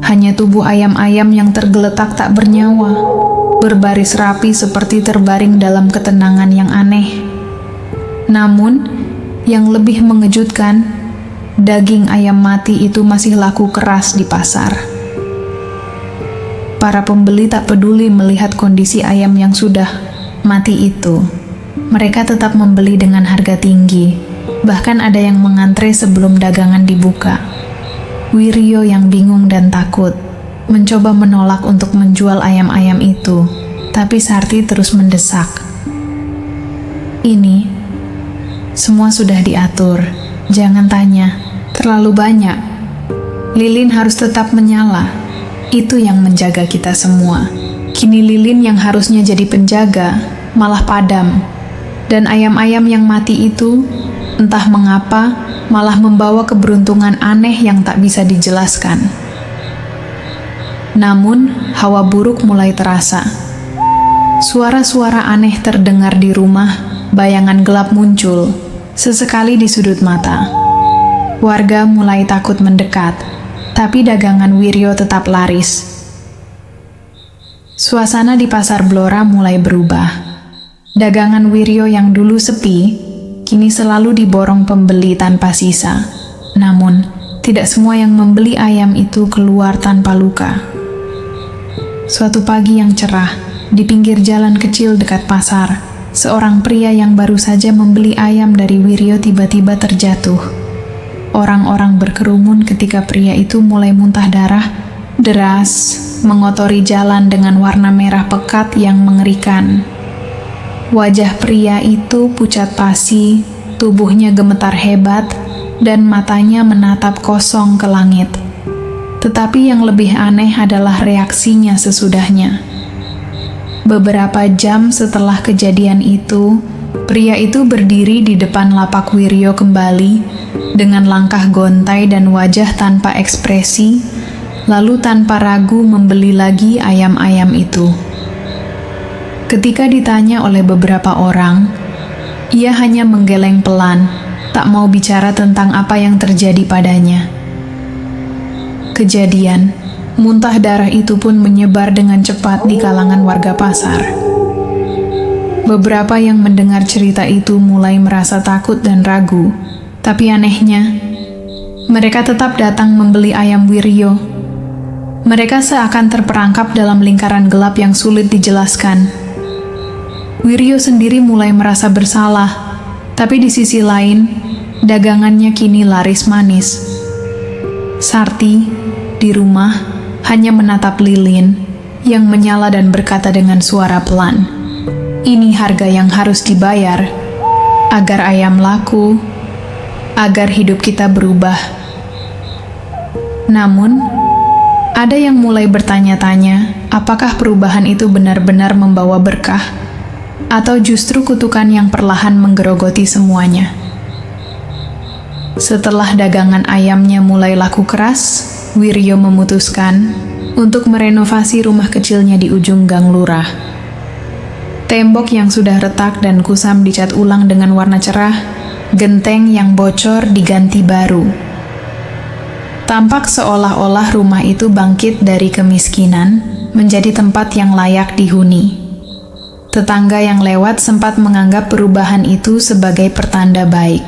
S1: Hanya tubuh ayam-ayam yang tergeletak tak bernyawa, berbaris rapi seperti terbaring dalam ketenangan yang aneh. Namun, yang lebih mengejutkan, daging ayam mati itu masih laku keras di pasar. Para pembeli tak peduli melihat kondisi ayam yang sudah mati itu. Mereka tetap membeli dengan harga tinggi, bahkan ada yang mengantre sebelum dagangan dibuka. Wiryo yang bingung dan takut mencoba menolak untuk menjual ayam-ayam itu, tapi Sarti terus mendesak. Ini semua sudah diatur, jangan tanya, terlalu banyak. Lilin harus tetap menyala, itu yang menjaga kita semua. Kini lilin yang harusnya jadi penjaga, malah padam. Dan ayam-ayam yang mati itu, entah mengapa, malah membawa keberuntungan aneh yang tak bisa dijelaskan. Namun, hawa buruk mulai terasa. Suara-suara aneh terdengar di rumah, bayangan gelap muncul, sesekali di sudut mata. Warga mulai takut mendekat, tapi dagangan Wiryo tetap laris. Suasana di pasar Blora mulai berubah. Dagangan Wiryo yang dulu sepi, kini selalu diborong pembeli tanpa sisa. Namun, tidak semua yang membeli ayam itu keluar tanpa luka. Suatu pagi yang cerah, di pinggir jalan kecil dekat pasar, seorang pria yang baru saja membeli ayam dari Wiryo tiba-tiba terjatuh. Orang-orang berkerumun ketika pria itu mulai muntah darah deras, mengotori jalan dengan warna merah pekat yang mengerikan. Wajah pria itu pucat pasi, tubuhnya gemetar hebat, dan matanya menatap kosong ke langit. Tetapi yang lebih aneh adalah reaksinya sesudahnya. Beberapa jam setelah kejadian itu, pria itu berdiri di depan lapak Wiryo kembali dengan langkah gontai dan wajah tanpa ekspresi, lalu tanpa ragu membeli lagi ayam-ayam itu. Ketika ditanya oleh beberapa orang, ia hanya menggeleng pelan, tak mau bicara tentang apa yang terjadi padanya. Kejadian muntah darah itu pun menyebar dengan cepat di kalangan warga pasar. Beberapa yang mendengar cerita itu mulai merasa takut dan ragu, tapi anehnya, mereka tetap datang membeli ayam Wiryo. Mereka seakan terperangkap dalam lingkaran gelap yang sulit dijelaskan. Wiryo sendiri mulai merasa bersalah, tapi di sisi lain, dagangannya kini laris manis. Sarti, di rumah, hanya menatap lilin yang menyala dan berkata dengan suara pelan, "Ini harga yang harus dibayar, agar ayam laku, agar hidup kita berubah." Namun, ada yang mulai bertanya-tanya, apakah perubahan itu benar-benar membawa berkah, atau justru kutukan yang perlahan menggerogoti semuanya. Setelah dagangan ayamnya mulai laku keras, Wiryo memutuskan untuk merenovasi rumah kecilnya di ujung gang lurah. Tembok yang sudah retak dan kusam dicat ulang dengan warna cerah, genteng yang bocor diganti baru. Tampak seolah-olah rumah itu bangkit dari kemiskinan menjadi tempat yang layak dihuni. Tetangga yang lewat sempat menganggap perubahan itu sebagai pertanda baik.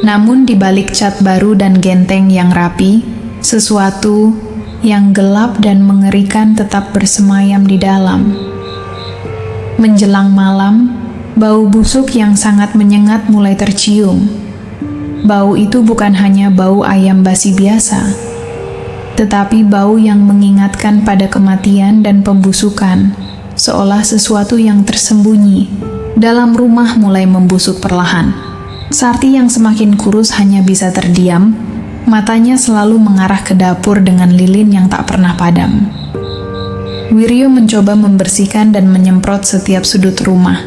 S1: Namun di balik cat baru dan genteng yang rapi, sesuatu yang gelap dan mengerikan tetap bersemayam di dalam. Menjelang malam, bau busuk yang sangat menyengat mulai tercium. Bau itu bukan hanya bau ayam basi biasa, tetapi bau yang mengingatkan pada kematian dan pembusukan, seolah sesuatu yang tersembunyi dalam rumah mulai membusuk perlahan. Sarti yang semakin kurus hanya bisa terdiam, matanya selalu mengarah ke dapur dengan lilin yang tak pernah padam. Wiryo mencoba membersihkan dan menyemprot setiap sudut rumah,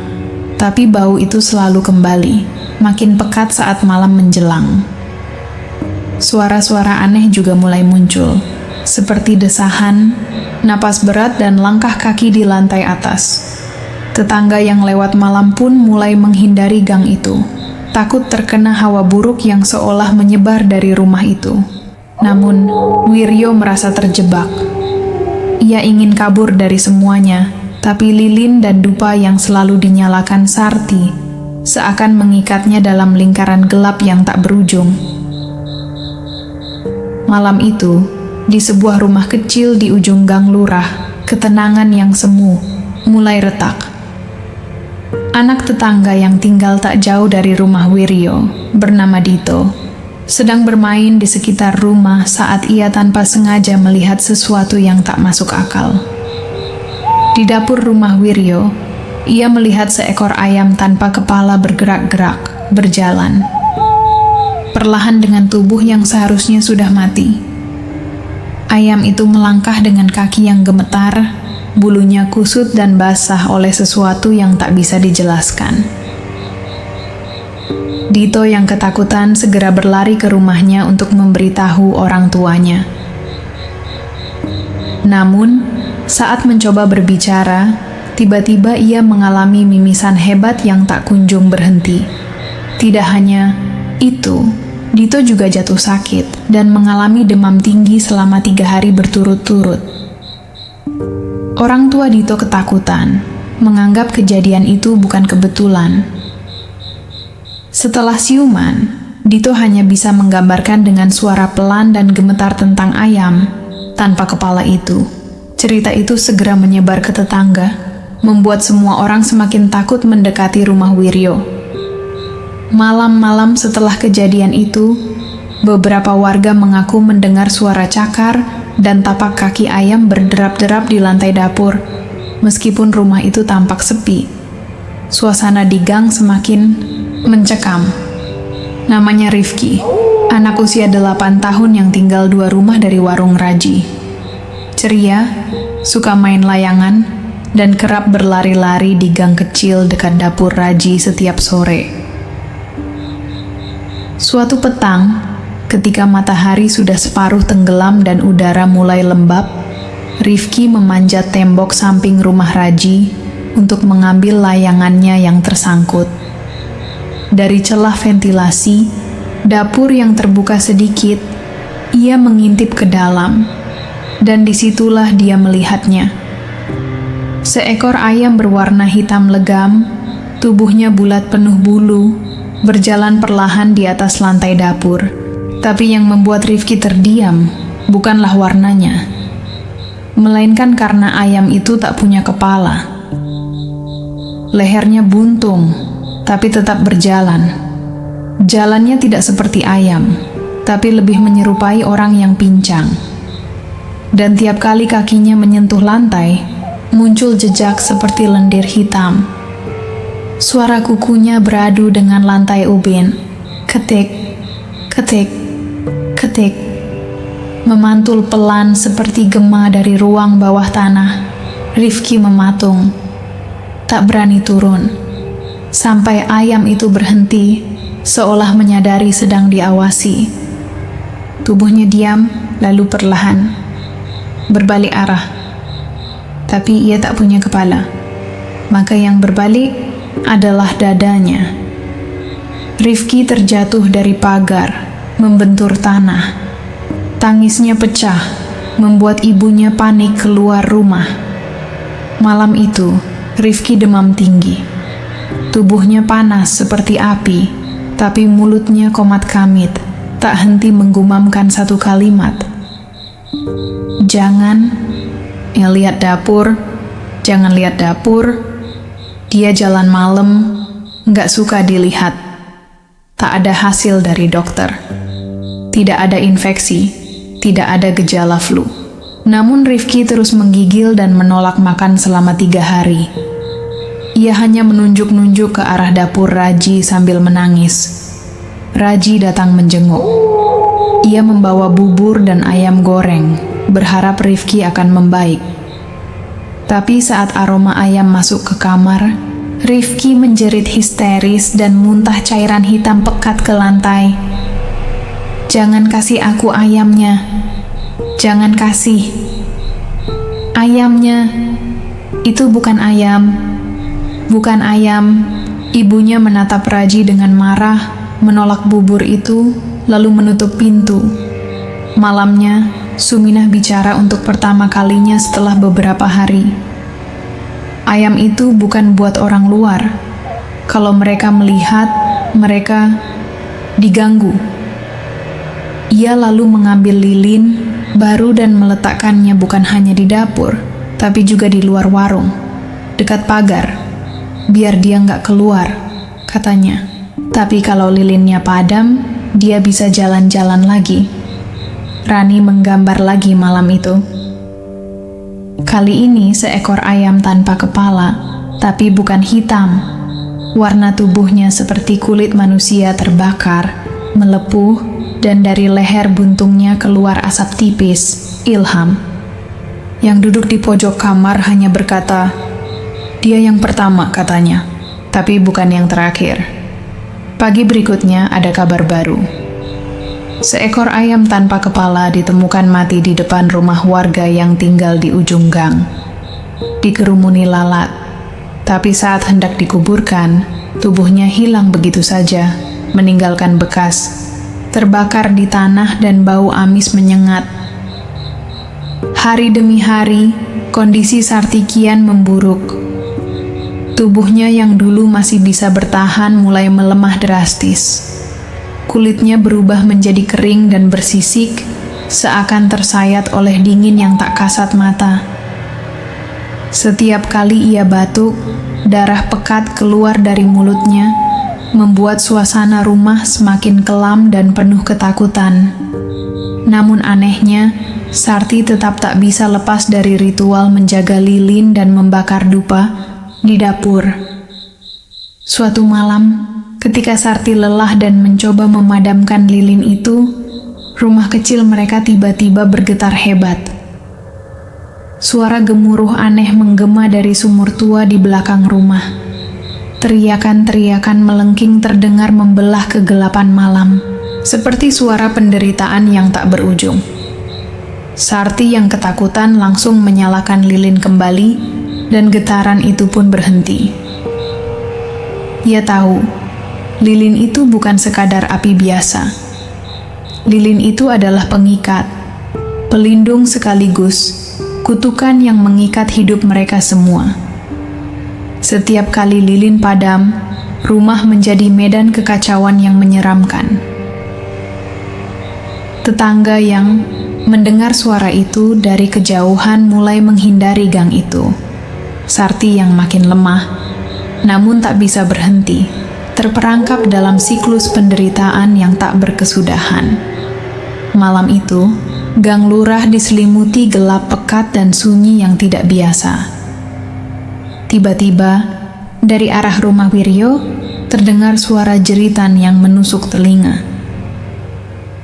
S1: tapi bau itu selalu kembali, makin pekat saat malam menjelang. Suara-suara aneh juga mulai muncul, seperti desahan, napas berat dan langkah kaki di lantai atas. Tetangga yang lewat malam pun mulai menghindari gang itu, takut terkena hawa buruk yang seolah menyebar dari rumah itu. Namun, Wiryo merasa terjebak. Ia ingin kabur dari semuanya, tapi lilin dan dupa yang selalu dinyalakan Sarti seakan mengikatnya dalam lingkaran gelap yang tak berujung. Malam itu, di sebuah rumah kecil di ujung gang lurah, ketenangan yang semu mulai retak. Anak tetangga yang tinggal tak jauh dari rumah Wiryo, bernama Dito, sedang bermain di sekitar rumah saat ia tanpa sengaja melihat sesuatu yang tak masuk akal. Di dapur rumah Wiryo, ia melihat seekor ayam tanpa kepala bergerak-gerak, berjalan. Perlahan dengan tubuh yang seharusnya sudah mati. Ayam itu melangkah dengan kaki yang gemetar, bulunya kusut dan basah oleh sesuatu yang tak bisa dijelaskan. Dito yang ketakutan segera berlari ke rumahnya untuk memberitahu orang tuanya. Namun, saat mencoba berbicara, tiba-tiba ia mengalami mimisan hebat yang tak kunjung berhenti. Tidak hanya itu, Dito juga jatuh sakit dan mengalami demam tinggi selama 3 hari berturut-turut. Orang tua Dito ketakutan, menganggap kejadian itu bukan kebetulan. Setelah siuman, Dito hanya bisa menggambarkan dengan suara pelan dan gemetar tentang ayam tanpa kepala itu. Cerita itu segera menyebar ke tetangga, membuat semua orang semakin takut mendekati rumah Wiryo. Malam-malam setelah kejadian itu, beberapa warga mengaku mendengar suara cakar dan tapak kaki ayam berderap-derap di lantai dapur, meskipun rumah itu tampak sepi. Suasana di gang semakin mencekam. Namanya Rifki, anak usia 8 tahun yang tinggal 2 rumah dari warung Raji. Ceria, suka main layangan, dan kerap berlari-lari di gang kecil dekat dapur Raji setiap sore. Suatu petang, ketika matahari sudah separuh tenggelam dan udara mulai lembab, Rifki memanjat tembok samping rumah Raji untuk mengambil layangannya yang tersangkut. Dari celah ventilasi, dapur yang terbuka sedikit, ia mengintip ke dalam, dan disitulah dia melihatnya. Seekor ayam berwarna hitam legam, tubuhnya bulat penuh bulu, berjalan perlahan di atas lantai dapur. Tapi yang membuat Rifki terdiam bukanlah warnanya, melainkan karena ayam itu tak punya kepala. Lehernya buntung, tapi tetap berjalan. Jalannya tidak seperti ayam, tapi lebih menyerupai orang yang pincang. Dan tiap kali kakinya menyentuh lantai, muncul jejak seperti lendir hitam. Suara kukunya beradu dengan lantai ubin. Ketik, ketik, ketik. Memantul pelan seperti gema dari ruang bawah tanah. Rifki mematung, tak berani turun. Sampai ayam itu berhenti, seolah menyadari sedang diawasi. Tubuhnya diam, lalu perlahan berbalik arah. Tapi ia tak punya kepala. Maka yang berbalik adalah dadanya. Rifki terjatuh dari pagar, membentur tanah. Tangisnya pecah, membuat ibunya panik keluar rumah. Malam itu, Rifki demam tinggi. Tubuhnya panas seperti api, tapi mulutnya komat kamit, tak henti menggumamkan satu kalimat. Jangan lihat dapur, jangan lihat dapur. Dia jalan malam, nggak suka dilihat. Tak ada hasil dari dokter. Tidak ada infeksi, tidak ada gejala flu. Namun Rifki terus menggigil dan menolak makan selama 3 hari. Ia hanya menunjuk-nunjuk ke arah dapur Raji sambil menangis. Raji datang menjenguk. Ia membawa bubur dan ayam goreng, berharap Rifki akan membaik. Tapi saat aroma ayam masuk ke kamar, Rifki menjerit histeris dan muntah cairan hitam pekat ke lantai. Jangan kasih aku ayamnya. Jangan kasih. Ayamnya. Itu bukan ayam. Bukan ayam. Ibunya menatap Raji dengan marah, menolak bubur itu, lalu menutup pintu. Malamnya, Suminah bicara untuk pertama kalinya setelah beberapa hari. Ayam itu bukan buat orang luar. Kalau mereka melihat, mereka diganggu. Ia lalu mengambil lilin baru dan meletakkannya bukan hanya di dapur, tapi juga di luar warung, dekat pagar, biar dia nggak keluar, katanya. Tapi kalau lilinnya padam, dia bisa jalan-jalan lagi. Rani menggambar lagi malam itu. Kali ini seekor ayam tanpa kepala, tapi bukan hitam. Warna tubuhnya seperti kulit manusia terbakar, melepuh, dan dari leher buntungnya keluar asap tipis. Ilham, yang duduk di pojok kamar, hanya berkata, "Dia yang pertama," katanya, "tapi bukan yang terakhir." Pagi berikutnya ada kabar baru. Seekor ayam tanpa kepala ditemukan mati di depan rumah warga yang tinggal di ujung gang. Dikerumuni lalat, tapi saat hendak dikuburkan, tubuhnya hilang begitu saja, meninggalkan bekas, terbakar di tanah dan bau amis menyengat. Hari demi hari, kondisi Sarti kian memburuk. Tubuhnya yang dulu masih bisa bertahan mulai melemah drastis. Kulitnya berubah menjadi kering dan bersisik, seakan tersayat oleh dingin yang tak kasat mata. Setiap kali ia batuk, darah pekat keluar dari mulutnya, membuat suasana rumah semakin kelam dan penuh ketakutan. Namun anehnya, Sarti tetap tak bisa lepas dari ritual menjaga lilin dan membakar dupa di dapur. Suatu malam, ketika Sarti lelah dan mencoba memadamkan lilin itu, rumah kecil mereka tiba-tiba bergetar hebat. Suara gemuruh aneh menggema dari sumur tua di belakang rumah. Teriakan-teriakan melengking terdengar membelah kegelapan malam, seperti suara penderitaan yang tak berujung. Sarti yang ketakutan langsung menyalakan lilin kembali, dan getaran itu pun berhenti. Ia tahu, lilin itu bukan sekadar api biasa. Lilin itu adalah pengikat, pelindung sekaligus kutukan yang mengikat hidup mereka semua. Setiap kali lilin padam, rumah menjadi medan kekacauan yang menyeramkan. Tetangga yang mendengar suara itu dari kejauhan mulai menghindari gang itu. Sarti yang makin lemah, namun tak bisa berhenti, terperangkap dalam siklus penderitaan yang tak berkesudahan. Malam itu, gang lurah diselimuti gelap pekat dan sunyi yang tidak biasa. Tiba-tiba, dari arah rumah Wiryo, terdengar suara jeritan yang menusuk telinga.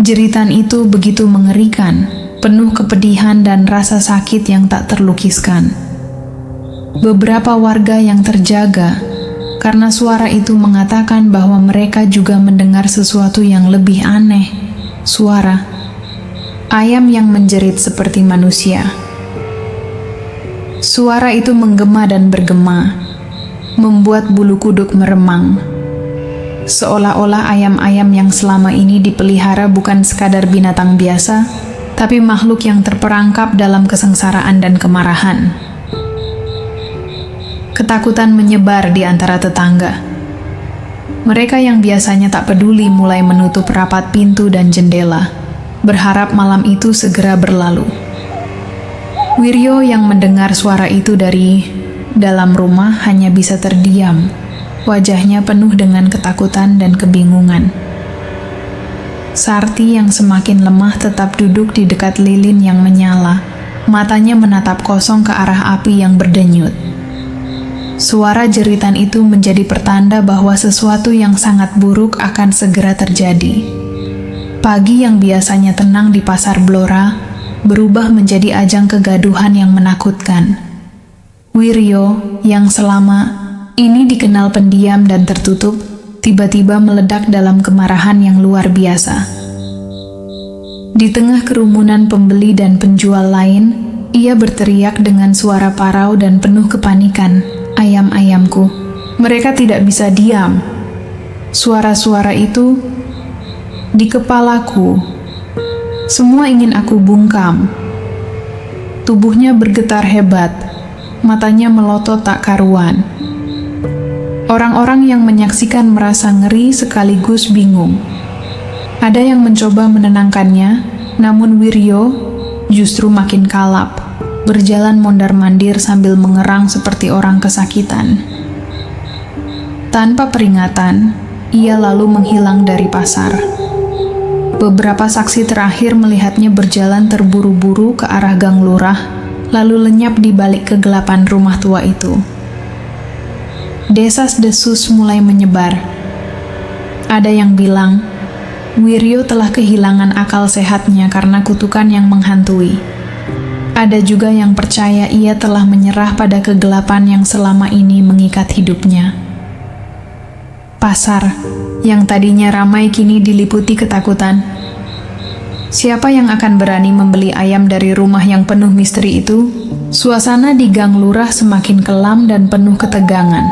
S1: Jeritan itu begitu mengerikan, penuh kepedihan dan rasa sakit yang tak terlukiskan. Beberapa warga yang terjaga, karena suara itu mengatakan bahwa mereka juga mendengar sesuatu yang lebih aneh, suara ayam yang menjerit seperti manusia. Suara itu menggema dan bergema, membuat bulu kuduk meremang. Seolah-olah ayam-ayam yang selama ini dipelihara bukan sekadar binatang biasa, tapi makhluk yang terperangkap dalam kesengsaraan dan kemarahan. Ketakutan menyebar di antara tetangga. Mereka yang biasanya tak peduli mulai menutup rapat pintu dan jendela, berharap malam itu segera berlalu. Wiryo yang mendengar suara itu dari dalam rumah hanya bisa terdiam, wajahnya penuh dengan ketakutan dan kebingungan. Sarti yang semakin lemah tetap duduk di dekat lilin yang menyala, matanya menatap kosong ke arah api yang berdenyut. Suara jeritan itu menjadi pertanda bahwa sesuatu yang sangat buruk akan segera terjadi. Pagi yang biasanya tenang di pasar Blora berubah menjadi ajang kegaduhan yang menakutkan. Wiryo yang selama ini dikenal pendiam dan tertutup, tiba-tiba meledak dalam kemarahan yang luar biasa. Di tengah kerumunan pembeli dan penjual lain, ia berteriak dengan suara parau dan penuh kepanikan, "Ayam-ayamku, mereka tidak bisa diam." Suara-suara itu di kepalaku. Semua ingin aku bungkam. Tubuhnya bergetar hebat, matanya melotot tak karuan. Orang-orang yang menyaksikan merasa ngeri sekaligus bingung. Ada yang mencoba menenangkannya, namun Wiryo justru makin kalap, berjalan mondar-mandir sambil mengerang seperti orang kesakitan. Tanpa peringatan, ia lalu menghilang dari pasar. Beberapa saksi terakhir melihatnya berjalan terburu-buru ke arah gang lurah, lalu lenyap di balik kegelapan rumah tua itu. Desas-desus mulai menyebar. Ada yang bilang, Wiryo telah kehilangan akal sehatnya karena kutukan yang menghantui. Ada juga yang percaya ia telah menyerah pada kegelapan yang selama ini mengikat hidupnya. Pasar, yang tadinya ramai kini diliputi ketakutan. Siapa yang akan berani membeli ayam dari rumah yang penuh misteri itu? Suasana di gang lurah semakin kelam dan penuh ketegangan.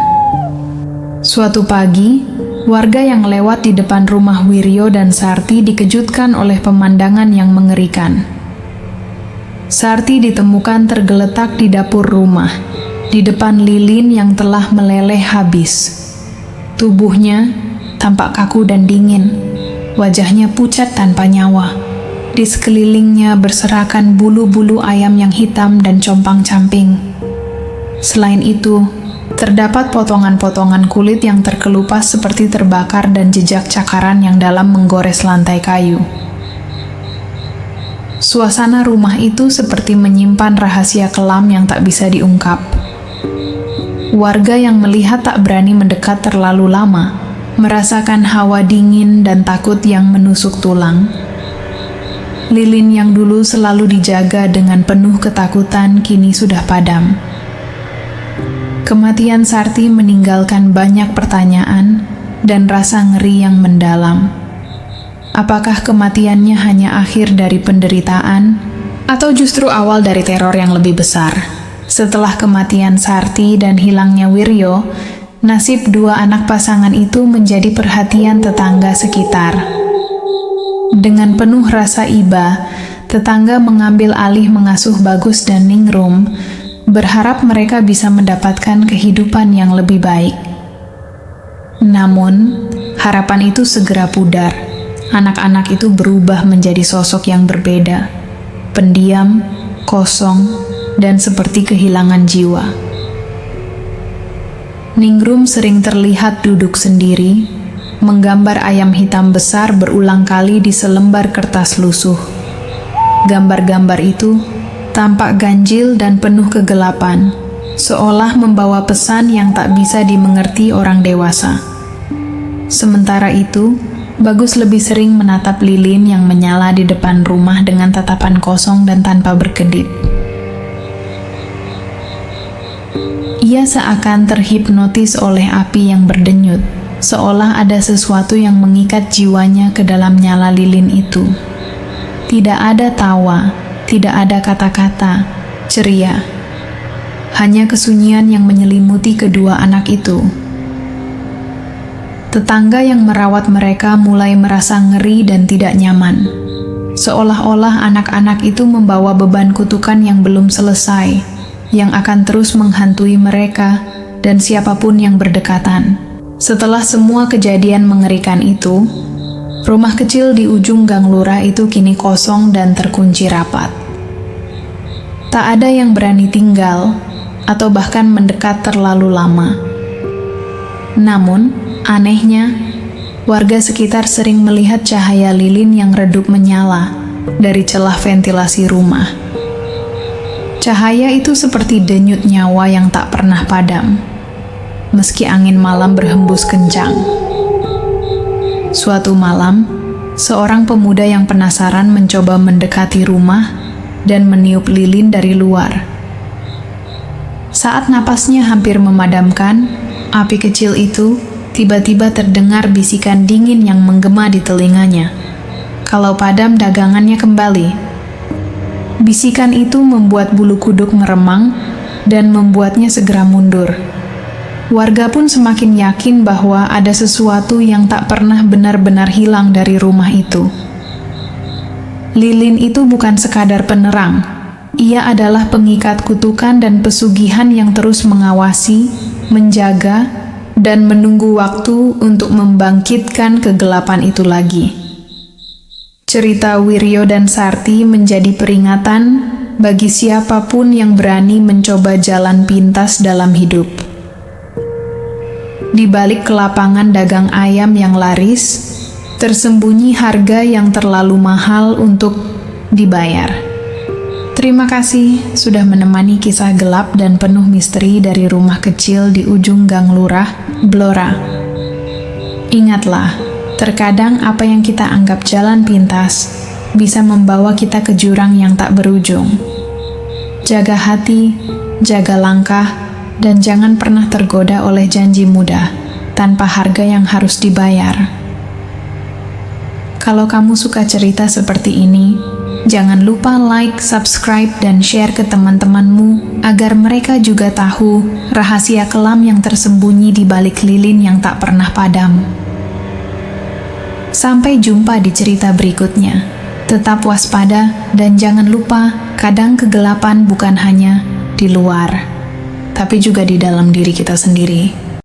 S1: Suatu pagi, warga yang lewat di depan rumah Wiryo dan Sarti dikejutkan oleh pemandangan yang mengerikan. Sarti ditemukan tergeletak di dapur rumah, di depan lilin yang telah meleleh habis. Tubuhnya tampak kaku dan dingin, wajahnya pucat tanpa nyawa. Di sekelilingnya berserakan bulu-bulu ayam yang hitam dan compang-camping. Selain itu, terdapat potongan-potongan kulit yang terkelupas seperti terbakar dan jejak cakaran yang dalam menggores lantai kayu. Suasana rumah itu seperti menyimpan rahasia kelam yang tak bisa diungkap. Warga yang melihat tak berani mendekat terlalu lama, merasakan hawa dingin dan takut yang menusuk tulang. Lilin yang dulu selalu dijaga dengan penuh ketakutan kini sudah padam. Kematian Sarti meninggalkan banyak pertanyaan dan rasa ngeri yang mendalam. Apakah kematiannya hanya akhir dari penderitaan, atau justru awal dari teror yang lebih besar? Setelah kematian Sarti dan hilangnya Wiryo, nasib dua anak pasangan itu menjadi perhatian tetangga sekitar. Dengan penuh rasa iba, tetangga mengambil alih mengasuh Bagus dan Ningrum, berharap mereka bisa mendapatkan kehidupan yang lebih baik. Namun, harapan itu segera pudar. Anak-anak itu berubah menjadi sosok yang berbeda, pendiam, kosong, dan seperti kehilangan jiwa. Ningrum sering terlihat duduk sendiri, menggambar ayam hitam besar berulang kali di selembar kertas lusuh. Gambar-gambar itu tampak ganjil dan penuh kegelapan, seolah membawa pesan yang tak bisa dimengerti orang dewasa. Sementara itu, Bagus lebih sering menatap lilin yang menyala di depan rumah dengan tatapan kosong dan tanpa berkedip. Ia seakan terhipnotis oleh api yang berdenyut, seolah ada sesuatu yang mengikat jiwanya ke dalam nyala lilin itu. Tidak ada tawa, tidak ada kata-kata ceria, hanya kesunyian yang menyelimuti kedua anak itu. Tetangga yang merawat mereka mulai merasa ngeri dan tidak nyaman, seolah-olah anak-anak itu membawa beban kutukan yang belum selesai, yang akan terus menghantui mereka dan siapapun yang berdekatan. Setelah semua kejadian mengerikan itu, rumah kecil di ujung gang lurah itu kini kosong dan terkunci rapat. Tak ada yang berani tinggal atau bahkan mendekat terlalu lama. Namun, anehnya, warga sekitar sering melihat cahaya lilin yang redup menyala dari celah ventilasi rumah. Cahaya itu seperti denyut nyawa yang tak pernah padam, meski angin malam berhembus kencang. Suatu malam, seorang pemuda yang penasaran mencoba mendekati rumah dan meniup lilin dari luar. Saat napasnya hampir memadamkan, api kecil itu tiba-tiba terdengar bisikan dingin yang menggema di telinganya. Kalau padam, dagangannya kembali. Bisikan itu membuat bulu kuduk meremang dan membuatnya segera mundur. Warga pun semakin yakin bahwa ada sesuatu yang tak pernah benar-benar hilang dari rumah itu. Lilin itu bukan sekadar penerang. Ia adalah pengikat kutukan dan pesugihan yang terus mengawasi, menjaga, dan menunggu waktu untuk membangkitkan kegelapan itu lagi. Cerita Wiryo dan Sarti menjadi peringatan bagi siapapun yang berani mencoba jalan pintas dalam hidup. Di balik kelapangan dagang ayam yang laris, Tersembunyi harga yang terlalu mahal untuk dibayar. Terima kasih sudah menemani kisah gelap dan penuh misteri dari rumah kecil di ujung gang lurah, Blora. Ingatlah, terkadang apa yang kita anggap jalan pintas bisa membawa kita ke jurang yang tak berujung. Jaga hati, jaga langkah, dan jangan pernah tergoda oleh janji mudah tanpa harga yang harus dibayar. Kalau kamu suka cerita seperti ini, jangan lupa like, subscribe, dan share ke teman-temanmu agar mereka juga tahu rahasia kelam yang tersembunyi di balik lilin yang tak pernah padam. Sampai jumpa di cerita berikutnya. Tetap waspada dan jangan lupa, kadang kegelapan bukan hanya di luar, tapi juga di dalam diri kita sendiri.